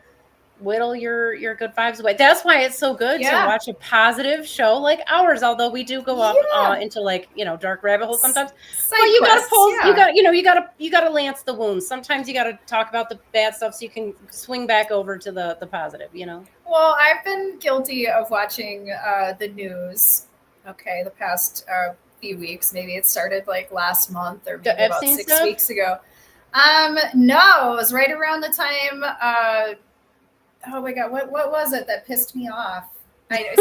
S1: whittle your good vibes away. That's why it's so good to
S2: Yeah.
S1: watch a positive show like ours, although we do go off
S2: Yeah.
S1: into like, dark rabbit holes sometimes. But
S2: Side
S1: you gotta
S2: quests.
S1: pull,
S2: Yeah.
S1: you gotta lance the wounds. Sometimes you gotta talk about the bad stuff so you can swing back over to the positive.
S2: Well, I've been guilty of watching the news. Okay, the past few weeks. Maybe it started like last month or
S1: The
S2: maybe about
S1: Epstein
S2: 6
S1: stuff.
S2: weeks ago. No, it was right around the time. Oh my god, what was it that pissed me off?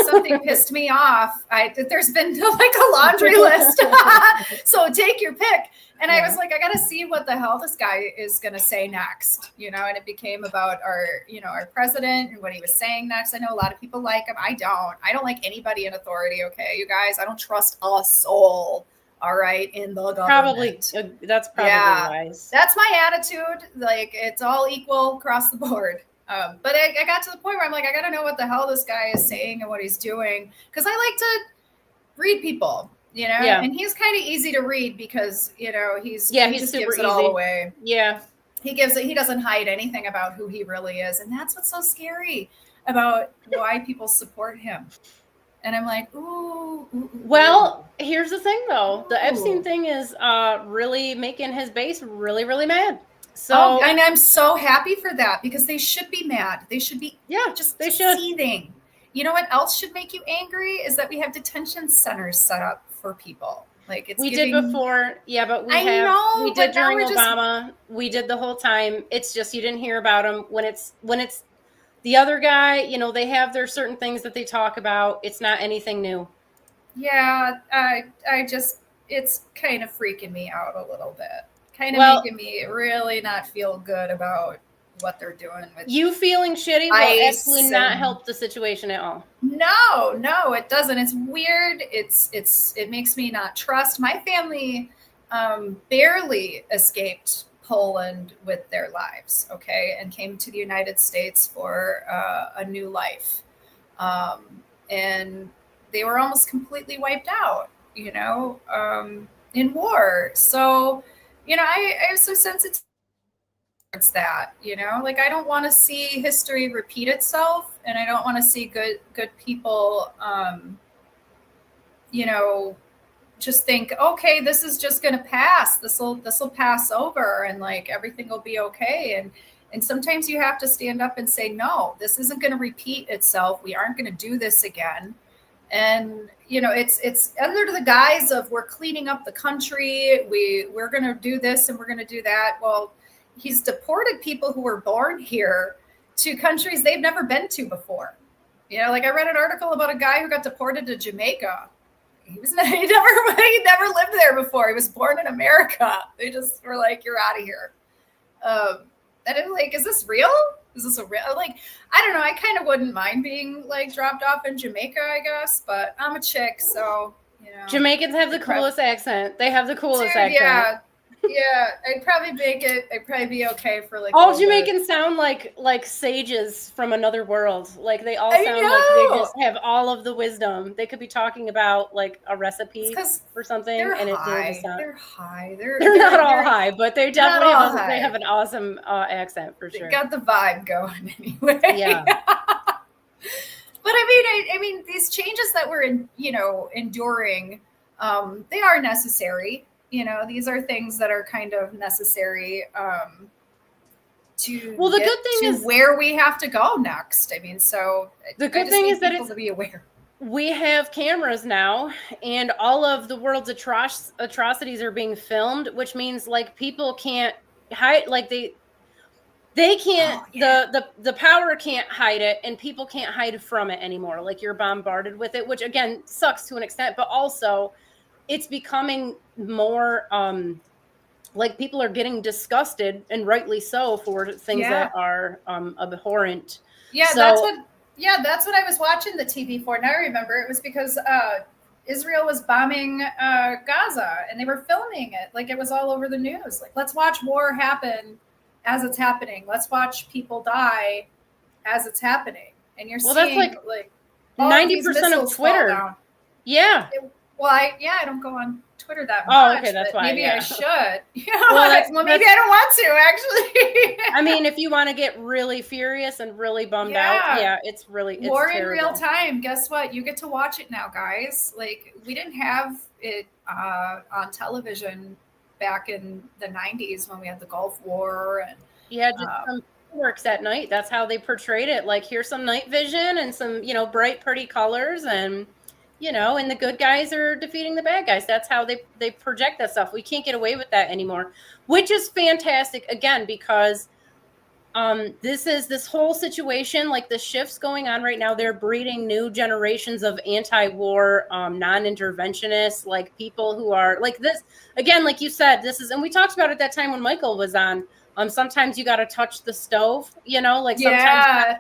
S2: Something pissed me off. There's been like a laundry list, so take your pick. And I was like, I gotta see what the hell this guy is gonna say next, And it became about our president and what he was saying next. I know a lot of people like him. I don't like anybody in authority. Okay, you guys, I don't trust a soul. All right, in the government.
S1: Probably that's probably wise.
S2: That's my attitude. Like it's all equal across the board. But I got to the point where I'm like, I got to know what the hell this guy is saying and what he's doing, because I like to read people,
S1: Yeah.
S2: And he's kind of easy to read because he
S1: he's
S2: just
S1: super
S2: gives it
S1: easy.
S2: all away.
S1: Yeah,
S2: he doesn't hide anything about who he really is, and that's what's so scary about why people support him. And I'm like, ooh.
S1: Well, here's the thing though. The
S2: Ooh.
S1: Epstein thing is really making his base really, really mad. So,
S2: and I'm so happy for that, because they should be mad. They should be just seething. You know what else should make you angry is that we have detention centers set up for people. Like
S1: did before, but we did during Obama. We did the whole time. It's just you didn't hear about them when it's the other guy. They have their certain things that they talk about. It's not anything new.
S2: Yeah, it's kind of freaking me out a little bit. Kind of making me really not feel good about what they're doing with
S1: you feeling shitty will absolutely not help the situation at all.
S2: No, it doesn't. It's weird. It makes me not trust. My family barely escaped Poland with their lives, okay, and came to the United States for a new life, and they were almost completely wiped out, in war. So I have some sensitivity towards that, like I don't want to see history repeat itself, and I don't want to see good people, just think, okay, this is just going to pass. This will pass over, and like everything will be okay. And sometimes you have to stand up and say, no, this isn't going to repeat itself. We aren't going to do this again. And it's under the guise of we're cleaning up the country, we're going to do this and we're going to do that. Well, he's deported people who were born here to countries they've never been to before. Like I read an article about a guy who got deported to Jamaica. He never lived there before. He was born in America. They just were like, you're out of here. And I'm like, is this real? Is this a real, like, I don't know. I kind of wouldn't mind being like dropped off in Jamaica, I guess, but I'm a chick, so,
S1: Jamaicans have the coolest accent. They have the coolest accent.
S2: Yeah. I'd probably make it. I'd probably be okay for like
S1: all Jamaicans sound like sages from another world. Like they all sound like they just have all of the wisdom. They could be talking about like a recipe or something, and
S2: they're high.
S1: They're not all high, but they definitely they have an awesome accent for sure.
S2: They got the vibe going anyway.
S1: Yeah.
S2: But I mean, these changes that we're enduring, they are necessary. These are things that are kind of necessary to
S1: the good thing is
S2: where we have to go next. I mean, so
S1: the good thing is that it's
S2: to be aware.
S1: We have cameras now, and all of the world's atrocities are being filmed, which means like people can't hide, like they can't, the power can't hide it, and people can't hide from it anymore. Like you're bombarded with it, which again sucks to an extent, but also it's becoming more like people are getting disgusted, and rightly so, for things that are abhorrent.
S2: Yeah, that's what I was watching the TV for. Now I remember it was because Israel was bombing Gaza, and they were filming it. Like it was all over the news. Like, let's watch war happen as it's happening. Let's watch people die as it's happening. And you're
S1: Well,
S2: seeing
S1: that's
S2: like
S1: 90% of Twitter. Yeah.
S2: Well, I don't go on Twitter that
S1: Oh,
S2: much.
S1: okay, that's
S2: but
S1: why.
S2: Maybe I should.
S1: Well,
S2: maybe I don't want to actually.
S1: I mean, if you want to get really furious and really bummed out, it's
S2: War
S1: terrible.
S2: in real time. Guess what? You get to watch it now, guys. Like, we didn't have it on television back in the 90s when we had the Gulf War and
S1: just some fireworks at night. That's how they portrayed it. Like, here's some night vision and some, bright, pretty colors, and and the good guys are defeating the bad guys. That's how they project that stuff. We can't get away with that anymore, which is fantastic, again, because this whole situation, like the shifts going on right now, they're breeding new generations of anti-war, non-interventionists, like people who are like this, again, like you said, and we talked about it that time when Michael was on. Sometimes you got to touch the stove, like sometimes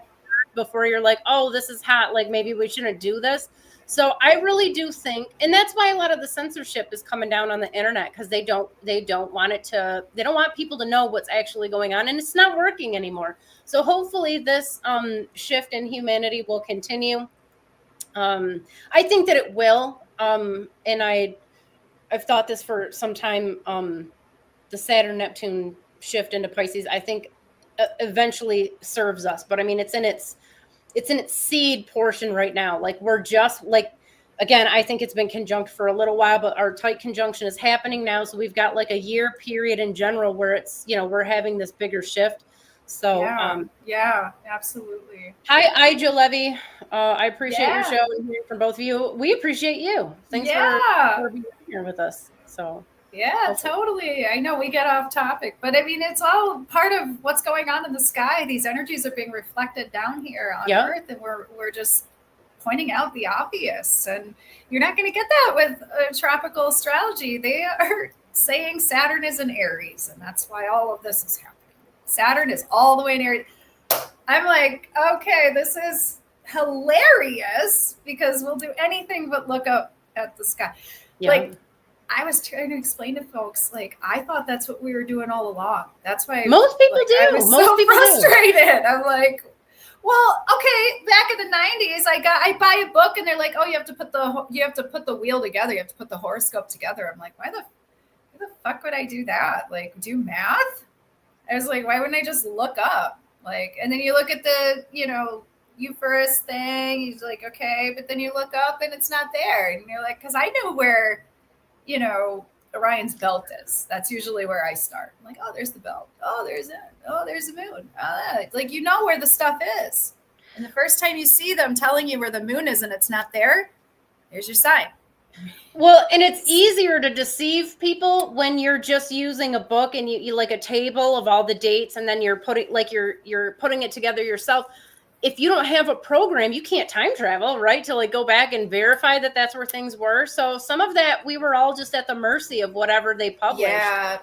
S1: before you're like, oh, this is hot, like maybe we shouldn't do this. So I really do think, and that's why a lot of the censorship is coming down on the internet, because they don't want people to know what's actually going on, and it's not working anymore. So hopefully this shift in humanity will continue. I think that it will, and I've thought this for some time. The Saturn-Neptune shift into Pisces, I think, eventually serves us, but I mean, it's in its seed portion right now. Like, we're just like, again, I think it's been conjunct for a little while, but our tight conjunction is happening now. So we've got like a year period in general where it's, we're having this bigger shift. So,
S2: yeah, absolutely.
S1: Hi, Ija Levy. I appreciate your show and hearing from both of you. We appreciate you. Thanks for being here with us. So.
S2: Yeah, totally. I know we get off topic, but I mean, it's all part of what's going on in the sky. These energies are being reflected down here on Earth, and we're just pointing out the obvious. And you're not going to get that with tropical astrology. They are saying Saturn is in Aries, and that's why all of this is happening. Saturn is all the way in Aries. I'm like, okay, this is hilarious, because we'll do anything but look up at the sky. Yeah. Like, I was trying to explain to folks, like, I thought that's what we were doing all along. That's why
S1: most people do.
S2: I was so frustrated. I'm like, well, okay, back in the 90s, I buy a book and they're like, oh, you have to put the wheel together. You have to put the horoscope together. I'm like, why the fuck would I do that? Like, do math? I was like, why wouldn't I just look up? Like, and then you look at the, Euphorus thing. He's like, okay, but then you look up and it's not there. And you're like, because I know where, Orion's belt is. That's usually where I start. I'm like, oh, there's the belt. Oh, there's it. Oh, there's the moon. Like, where the stuff is. And the first time you see them telling you where the moon is and it's not there, here's your sign.
S1: Well, and it's easier to deceive people when you're just using a book and you like a table of all the dates, and then you're putting it together yourself. If you don't have a program, you can't time travel, right? To like go back and verify that that's where things were. So some of that, we were all just at the mercy of whatever they published.
S2: Yeah,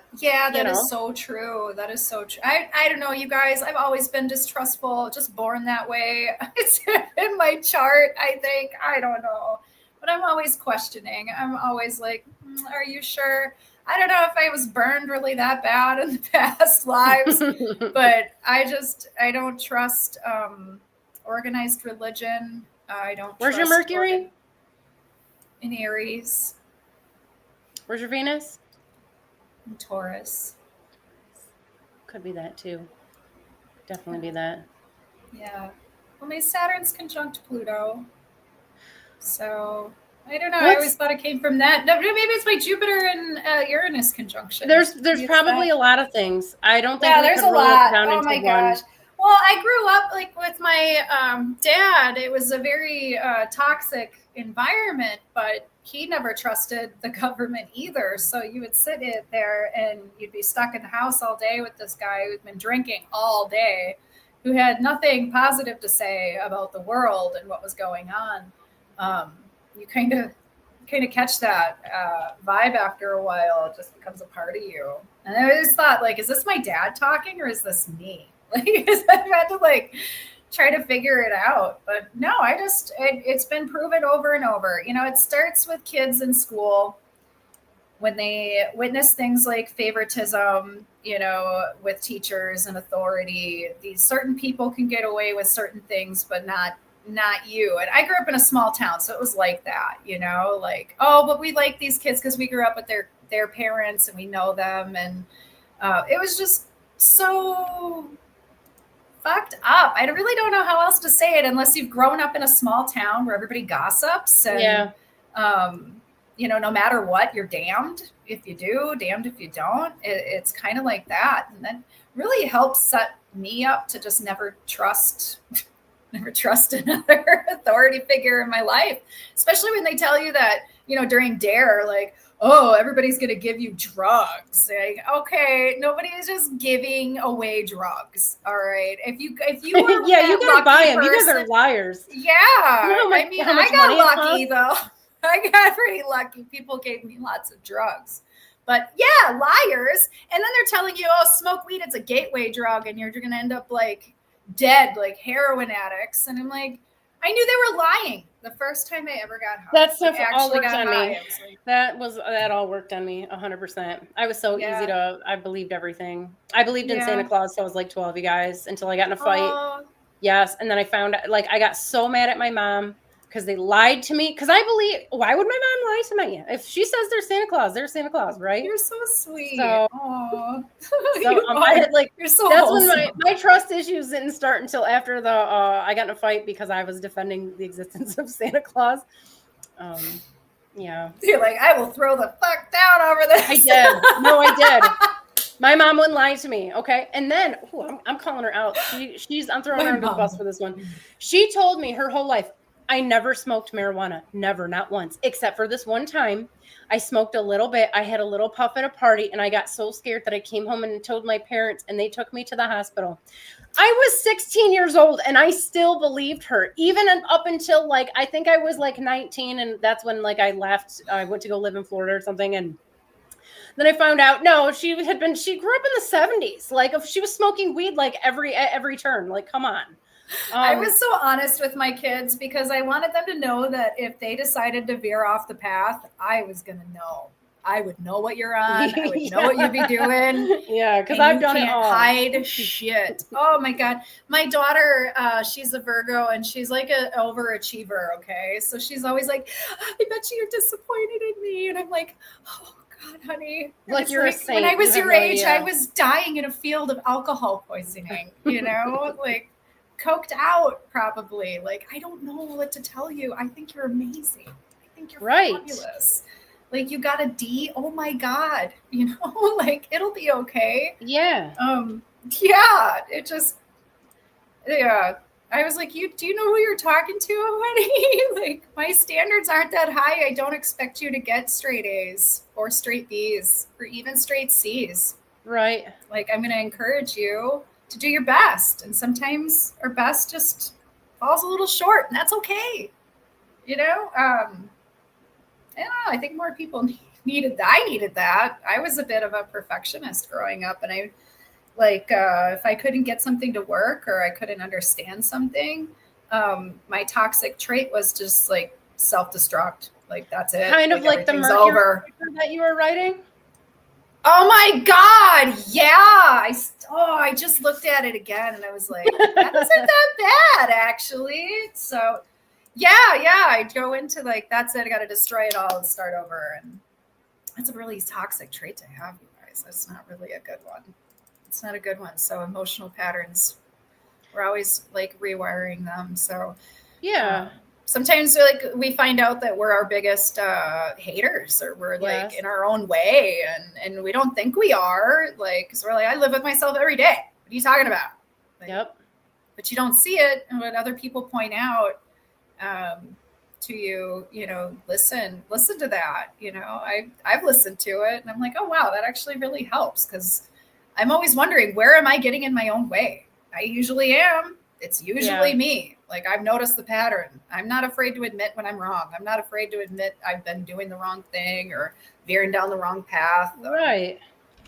S2: that is so true. That is so true. I don't know, you guys. I've always been distrustful, just born that way. It's in my chart, I think. I don't know. But I'm always questioning. I'm always like, are you sure? I don't know if I was burned really that bad in the past lives, but I don't trust organized religion. I don't.
S1: Where's your Mercury?
S2: In Aries.
S1: Where's your Venus?
S2: In Taurus.
S1: Could be that too. Definitely be that.
S2: Yeah. Well, my Saturn's conjunct Pluto. So I don't know. I always thought it came from that. No, maybe it's my Jupiter and Uranus conjunction.
S1: There's probably a lot of things. I don't think
S2: there's a lot. Oh my gosh. Well, I grew up like with my dad. It was a very toxic environment, but he never trusted the government either. So you would sit there and you'd be stuck in the house all day with this guy who'd been drinking all day, who had nothing positive to say about the world and what was going on. You kind of catch that vibe after a while. It just becomes a part of you. And I always thought, like, is this my dad talking or is this me? Like, I've had to like try to figure it out. But no, it's been proven over and over. It starts with kids in school when they witness things like favoritism, you know, with teachers and authority, these certain people can get away with certain things, but not you. And I grew up in a small town, so it was like that, you know, like, oh, but we like these kids because we grew up with their parents and we know them. And it was just so fucked up. I really don't know how else to say it unless you've grown up in a small town where everybody gossips and, you know, no matter what, you're damned if you do, damned if you don't. It's kind of like that. And that really helps set me up to just never trust another authority figure in my life, especially when they tell you that, you know, during DARE, like, oh, everybody's going to give you drugs. Like, okay, nobody is just giving away drugs. All right. If you were
S1: yeah, you gotta buy them. You guys are
S2: person,
S1: liars.
S2: yeah.
S1: I mean, I
S2: got lucky though. I got pretty lucky. People gave me lots of drugs. But yeah, liars. And then they're telling you, oh, smoke weed, it's a gateway drug, and you're going to end up like dead, like heroin addicts. And I'm like, I knew they were lying the first time I ever got high.
S1: That stuff all worked on me. That all worked on me 100%. I was so easy to, I believed everything. I believed in Santa Claus till I was like 12, you guys, until I got in a fight. Yes. And then I found out, like, I got so mad at my mom because they lied to me. Because I believe, why would my mom lie to me? If she says they're Santa Claus, right?
S2: You're so sweet.
S1: So, I had like,
S2: you're so
S1: that's
S2: wholesome.
S1: when my trust issues didn't start until after I got in a fight because I was defending the existence of Santa Claus. Yeah.
S2: You're like, I will throw the fuck down over this.
S1: I did. No, I did. My mom wouldn't lie to me. Okay. And then I'm calling her out. I'm throwing her under the bus for this one. She told me her whole life, I never smoked marijuana. Never, not once, except for this one time. I smoked a little bit. I had a little puff at a party and I got so scared that I came home and told my parents and they took me to the hospital. I was 16 years old and I still believed her, even up until like, I think I was like 19. And that's when like I left. I went to go live in Florida or something. And then I found out, no, she grew up in the 70s. Like if she was smoking weed, like every turn, like, come on.
S2: I was so honest with my kids because I wanted them to know that if they decided to veer off the path, I was going to know. I would know what you're on. I would know what you'd be doing.
S1: Yeah, because I've done it all.
S2: Hide shit. Oh my God. My daughter, she's a Virgo and she's like an overachiever. Okay. So she's always like, I bet you're disappointed in me. And I'm like, oh God, honey.
S1: Like you're a saint.
S2: When I was your age, I was dying in a field of alcohol poisoning, you know, like coked out probably. Like, I don't know what to tell you. I think you're amazing. I think you're fabulous. Like you got a D. Oh my God. You know, like it'll be okay.
S1: Yeah.
S2: Yeah. It just, yeah. I was like, do you know who you're talking to, honey? Like my standards aren't that high. I don't expect you to get straight A's or straight B's or even straight C's.
S1: Right. Like
S2: I'm going to encourage you to do your best. And sometimes our best just falls a little short and that's okay. You know? I don't know. I think more people needed that. I was a bit of a perfectionist growing up and I like, if I couldn't get something to work or I couldn't understand something, my toxic trait was just like self-destruct. Like that's it.
S1: Kind of like the Mercury that you were writing.
S2: Oh my God. Yeah. I just looked at it again and I was like, that isn't that bad actually. So yeah. I'd go into like, that's it. I got to destroy it all and start over. And that's a really toxic trait to have, you guys. That's not really a good one. It's not a good one. So emotional patterns, we're always like rewiring them. So
S1: yeah.
S2: Sometimes we find out that we're our biggest haters or we're like in our own way and we don't think we are like, cause we're like, I live with myself every day. What are you talking about? Like,
S1: yep.
S2: But you don't see it. And when other people point out to you, you know, listen to that, you know, I've listened to it and I'm like, oh, wow, that actually really helps. Cause I'm always wondering, where am I getting in my own way? I usually am. It's usually me. Like I've noticed the pattern. I'm not afraid to admit when I'm wrong. I'm not afraid to admit I've been doing the wrong thing or veering down the wrong path.
S1: Right.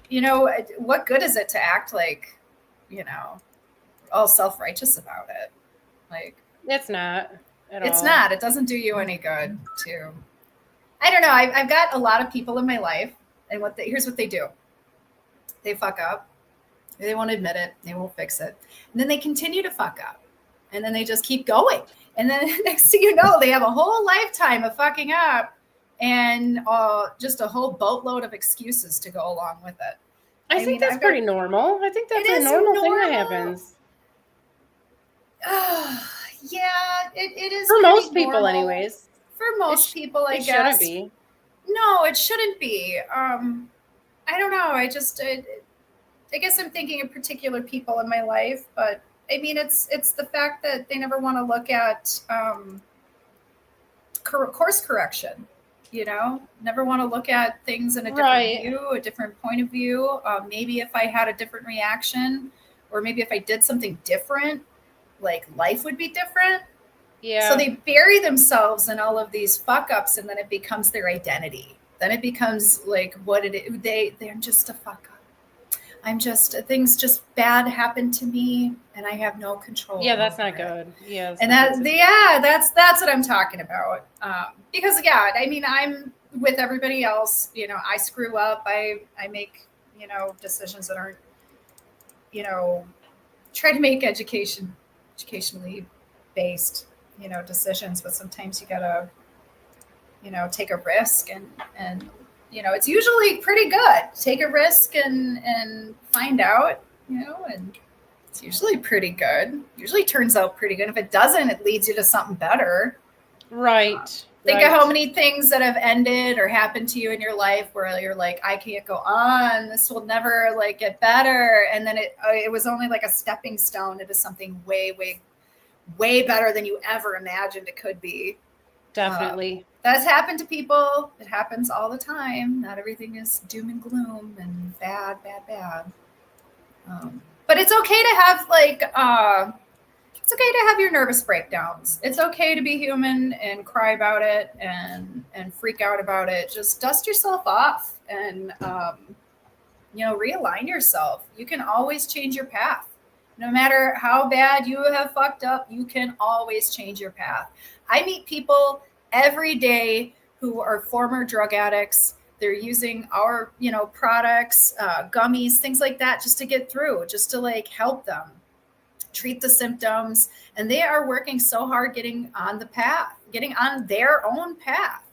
S2: You know, what good is it to act like, you know, all self-righteous about it? Like
S1: it's not at all.
S2: It's not. It doesn't do you any good to, I don't know. I've got a lot of people in my life And here's what they do. They fuck up. They won't admit it. They won't fix it. And then they continue to fuck up. And then they just keep going. And then next thing you know, they have a whole lifetime of fucking up and just a whole boatload of excuses to go along with it.
S1: I think that's pretty normal. I think that's a normal thing that happens.
S2: Yeah, it is.
S1: For most people, anyways.
S2: For most people, I guess. It shouldn't be. No, it shouldn't be. I don't know. I guess I'm thinking of particular people in my life, but I mean, it's the fact that they never want to look at course correction. Never want to look at things in a different view, a different point of view. Maybe if I had a different reaction, or maybe if I did something different, like life would be different. Yeah. So they bury themselves in all of these fuck ups, and then it becomes their identity. Then it becomes like what it is. They're just a fuck up. Things just bad happen to me, and I have no control. Yeah, that's not good. Yeah. And that's what I'm talking about. Because I mean, I'm with everybody else. I screw up. I make decisions that aren't. Try to make educationally based. Decisions, but sometimes you gotta, take a risk and it's usually pretty good. Take a risk and find out, and it's usually pretty good. Usually turns out pretty good. If it doesn't, it leads you to something better. Right. Think of how many things that have ended or happened to you in your life where you're like, I can't go on. This will never get better. And then it was only like a stepping stone into something way, way, way better than you ever imagined it could be. Definitely. That's happened to people. It happens all the time. Not everything is doom and gloom and bad. But it's okay to have it's okay to have your nervous breakdowns. It's okay to be human and cry about it and freak out about it. Just dust yourself off and realign yourself. You can always change your path. No matter how bad you have fucked up, you can always change your path. I meet people every day who are former drug addicts. They're using our, products, gummies, things like that, just to get through, just to help them treat the symptoms. And they are working so hard getting on the path, getting on their own path,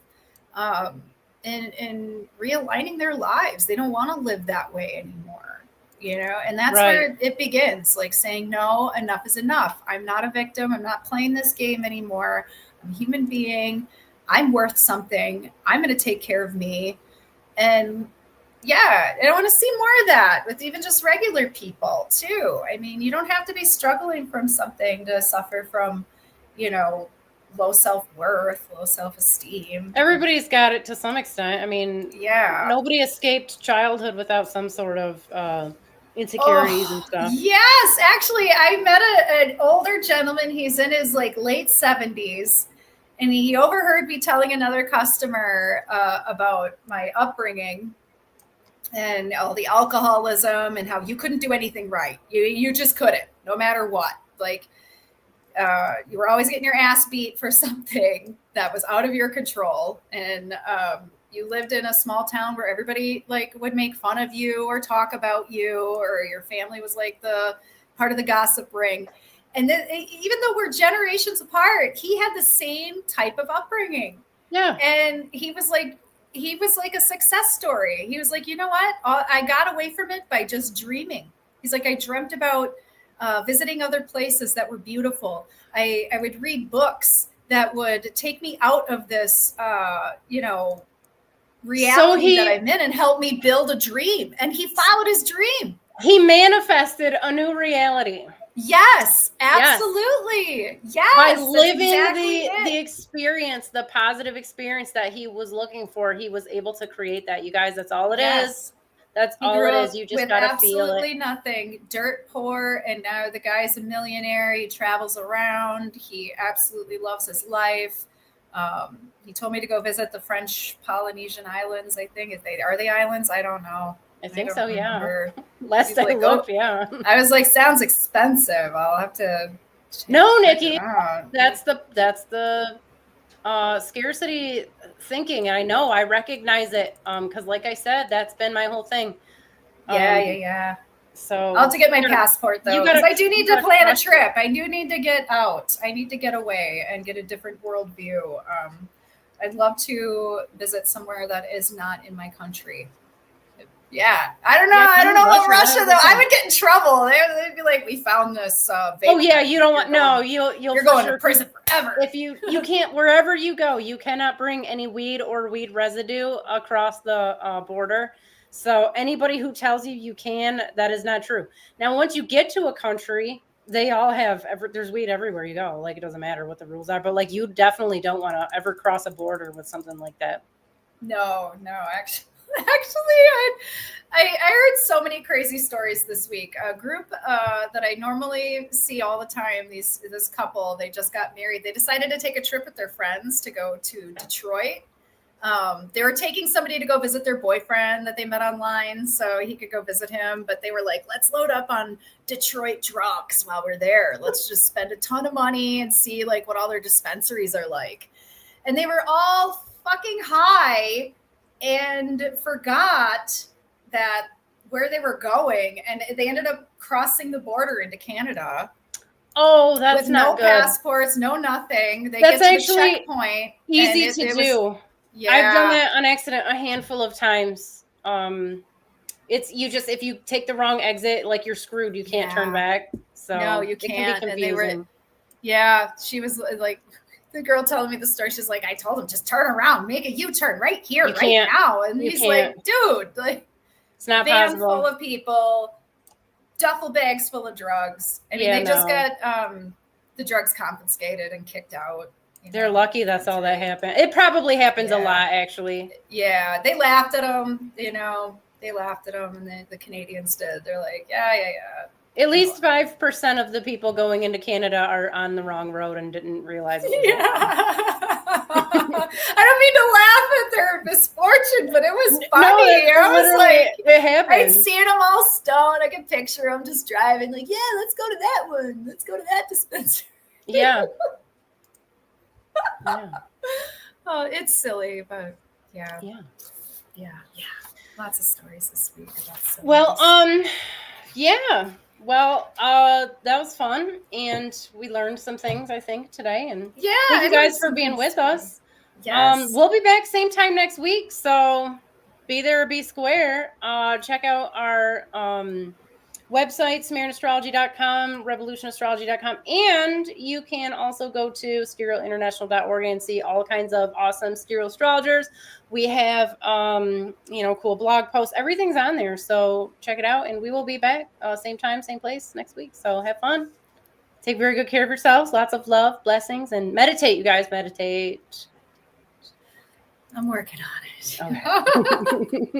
S2: and realigning their lives. They don't want to live that way anymore. And that's where it begins, saying, no, enough is enough. I'm not a victim. I'm not playing this game anymore. I'm a human being. I'm worth something. I'm going to take care of me. And I want to see more of that with even just regular people too. I mean, you don't have to be struggling from something to suffer from, low self-worth, low self-esteem. Everybody's got it to some extent. I mean, nobody escaped childhood without some sort of insecurities and stuff. Yes, actually, I met an older gentleman. He's in his late 70s, and he overheard me telling another customer about my upbringing and all the alcoholism and how you couldn't do anything right. You just couldn't, no matter what. You were always getting your ass beat for something that was out of your control, and you lived in a small town where everybody would make fun of you or talk about you, or your family was the part of the gossip ring. And then, even though we're generations apart, he had the same type of upbringing. Yeah. And he was a success story. He was like, you know what? I got away from it by just dreaming. He's like, I dreamt about visiting other places that were beautiful. I would read books that would take me out of this, reality that I'm in and help me build a dream. And he followed his dream. He manifested a new reality. Yes, absolutely. Yes. By living the experience, the positive experience that he was looking for, he was able to create that. You guys, that's all it is. That's all it is. You just got to feel it. Absolutely nothing. Dirt poor. And now the guy's a millionaire. He travels around. He absolutely loves his life. He told me to go visit the French Polynesian Islands, I think. Are they islands? I don't know. I think so, remember. Yeah. Last I looked, yeah. I was like, sounds expensive. I'll have to. No, Nikki. That's the
S1: scarcity thinking. And I know, I recognize it. Because like I said, that's been my whole thing.
S2: Yeah.
S1: So
S2: I'll have to get my passport though, because I do need to plan a trip. I do need to get out. I need to get away and get a different worldview. I'd love to visit somewhere that is not in my country. Yeah, I don't know. I don't know about Russia though. I would get in trouble. They'd be like, "We found this."
S1: Oh yeah, you don't want. No,
S2: you're going to prison forever.
S1: If you can't, wherever you go, you cannot bring any weed or weed residue across the border. So anybody who tells you can, that is not true. Now, once you get to a country, they all have there's weed everywhere you go. Like, it doesn't matter what the rules are, but like, you definitely don't want to ever cross a border with something like that.
S2: No, actually, I heard so many crazy stories this week. A group that I normally see all the time, this couple, they just got married. They decided to take a trip with their friends to go to Detroit. They were taking somebody to go visit their boyfriend that they met online so he could go visit him. But they were like, let's load up on Detroit drugs while we're there. Let's just spend a ton of money and see like what all their dispensaries are like. And they were all fucking high and forgot that where they were going. And they ended up crossing the border into Canada.
S1: Oh, that's
S2: with
S1: not
S2: no
S1: good.
S2: passports, no nothing. They
S1: that's
S2: get to
S1: actually
S2: the checkpoint.
S1: Easy to do. Yeah. I've done that on accident a handful of times. It's if you take the wrong exit, like, you're screwed. You can't turn back. So
S2: no, you can't.
S1: Can be confusing.
S2: She was like, the girl telling me the story. She's like, I told him, just turn around, make a U-turn right here, right now. And he's like, dude, like,
S1: it's not
S2: van
S1: possible.
S2: Full of people, duffel bags full of drugs. I mean, they just got the drugs confiscated and kicked out.
S1: They're lucky that's all that happened. It probably happens a lot, actually.
S2: Yeah, they laughed at him, They laughed at him, and the Canadians did. They're like, yeah.
S1: At least 5% of the people going into Canada are on the wrong road and didn't realize it.
S2: I don't mean to laugh at their misfortune, but it was funny. No,
S1: it happened.
S2: I'd seen them all stoned. I could picture them just driving, like, yeah, let's go to that one. Let's go to that dispensary.
S1: Yeah.
S2: Oh, it's silly, but yeah. Lots of stories this week about that
S1: was fun, and we learned some things, I think, today. And
S2: thank
S1: you guys for being with us.
S2: Yes.
S1: We'll be back same time next week, so be there or be square. Check out our website, SumerianAstrology.com, RebelutionAstrology.com, and you can also go to StereoInternational.org and see all kinds of awesome stereo astrologers. We have, cool blog posts. Everything's on there, so check it out, and we will be back same time, same place next week. So have fun. Take very good care of yourselves. Lots of love, blessings, and meditate, you guys. Meditate.
S2: I'm working on it.
S1: Okay.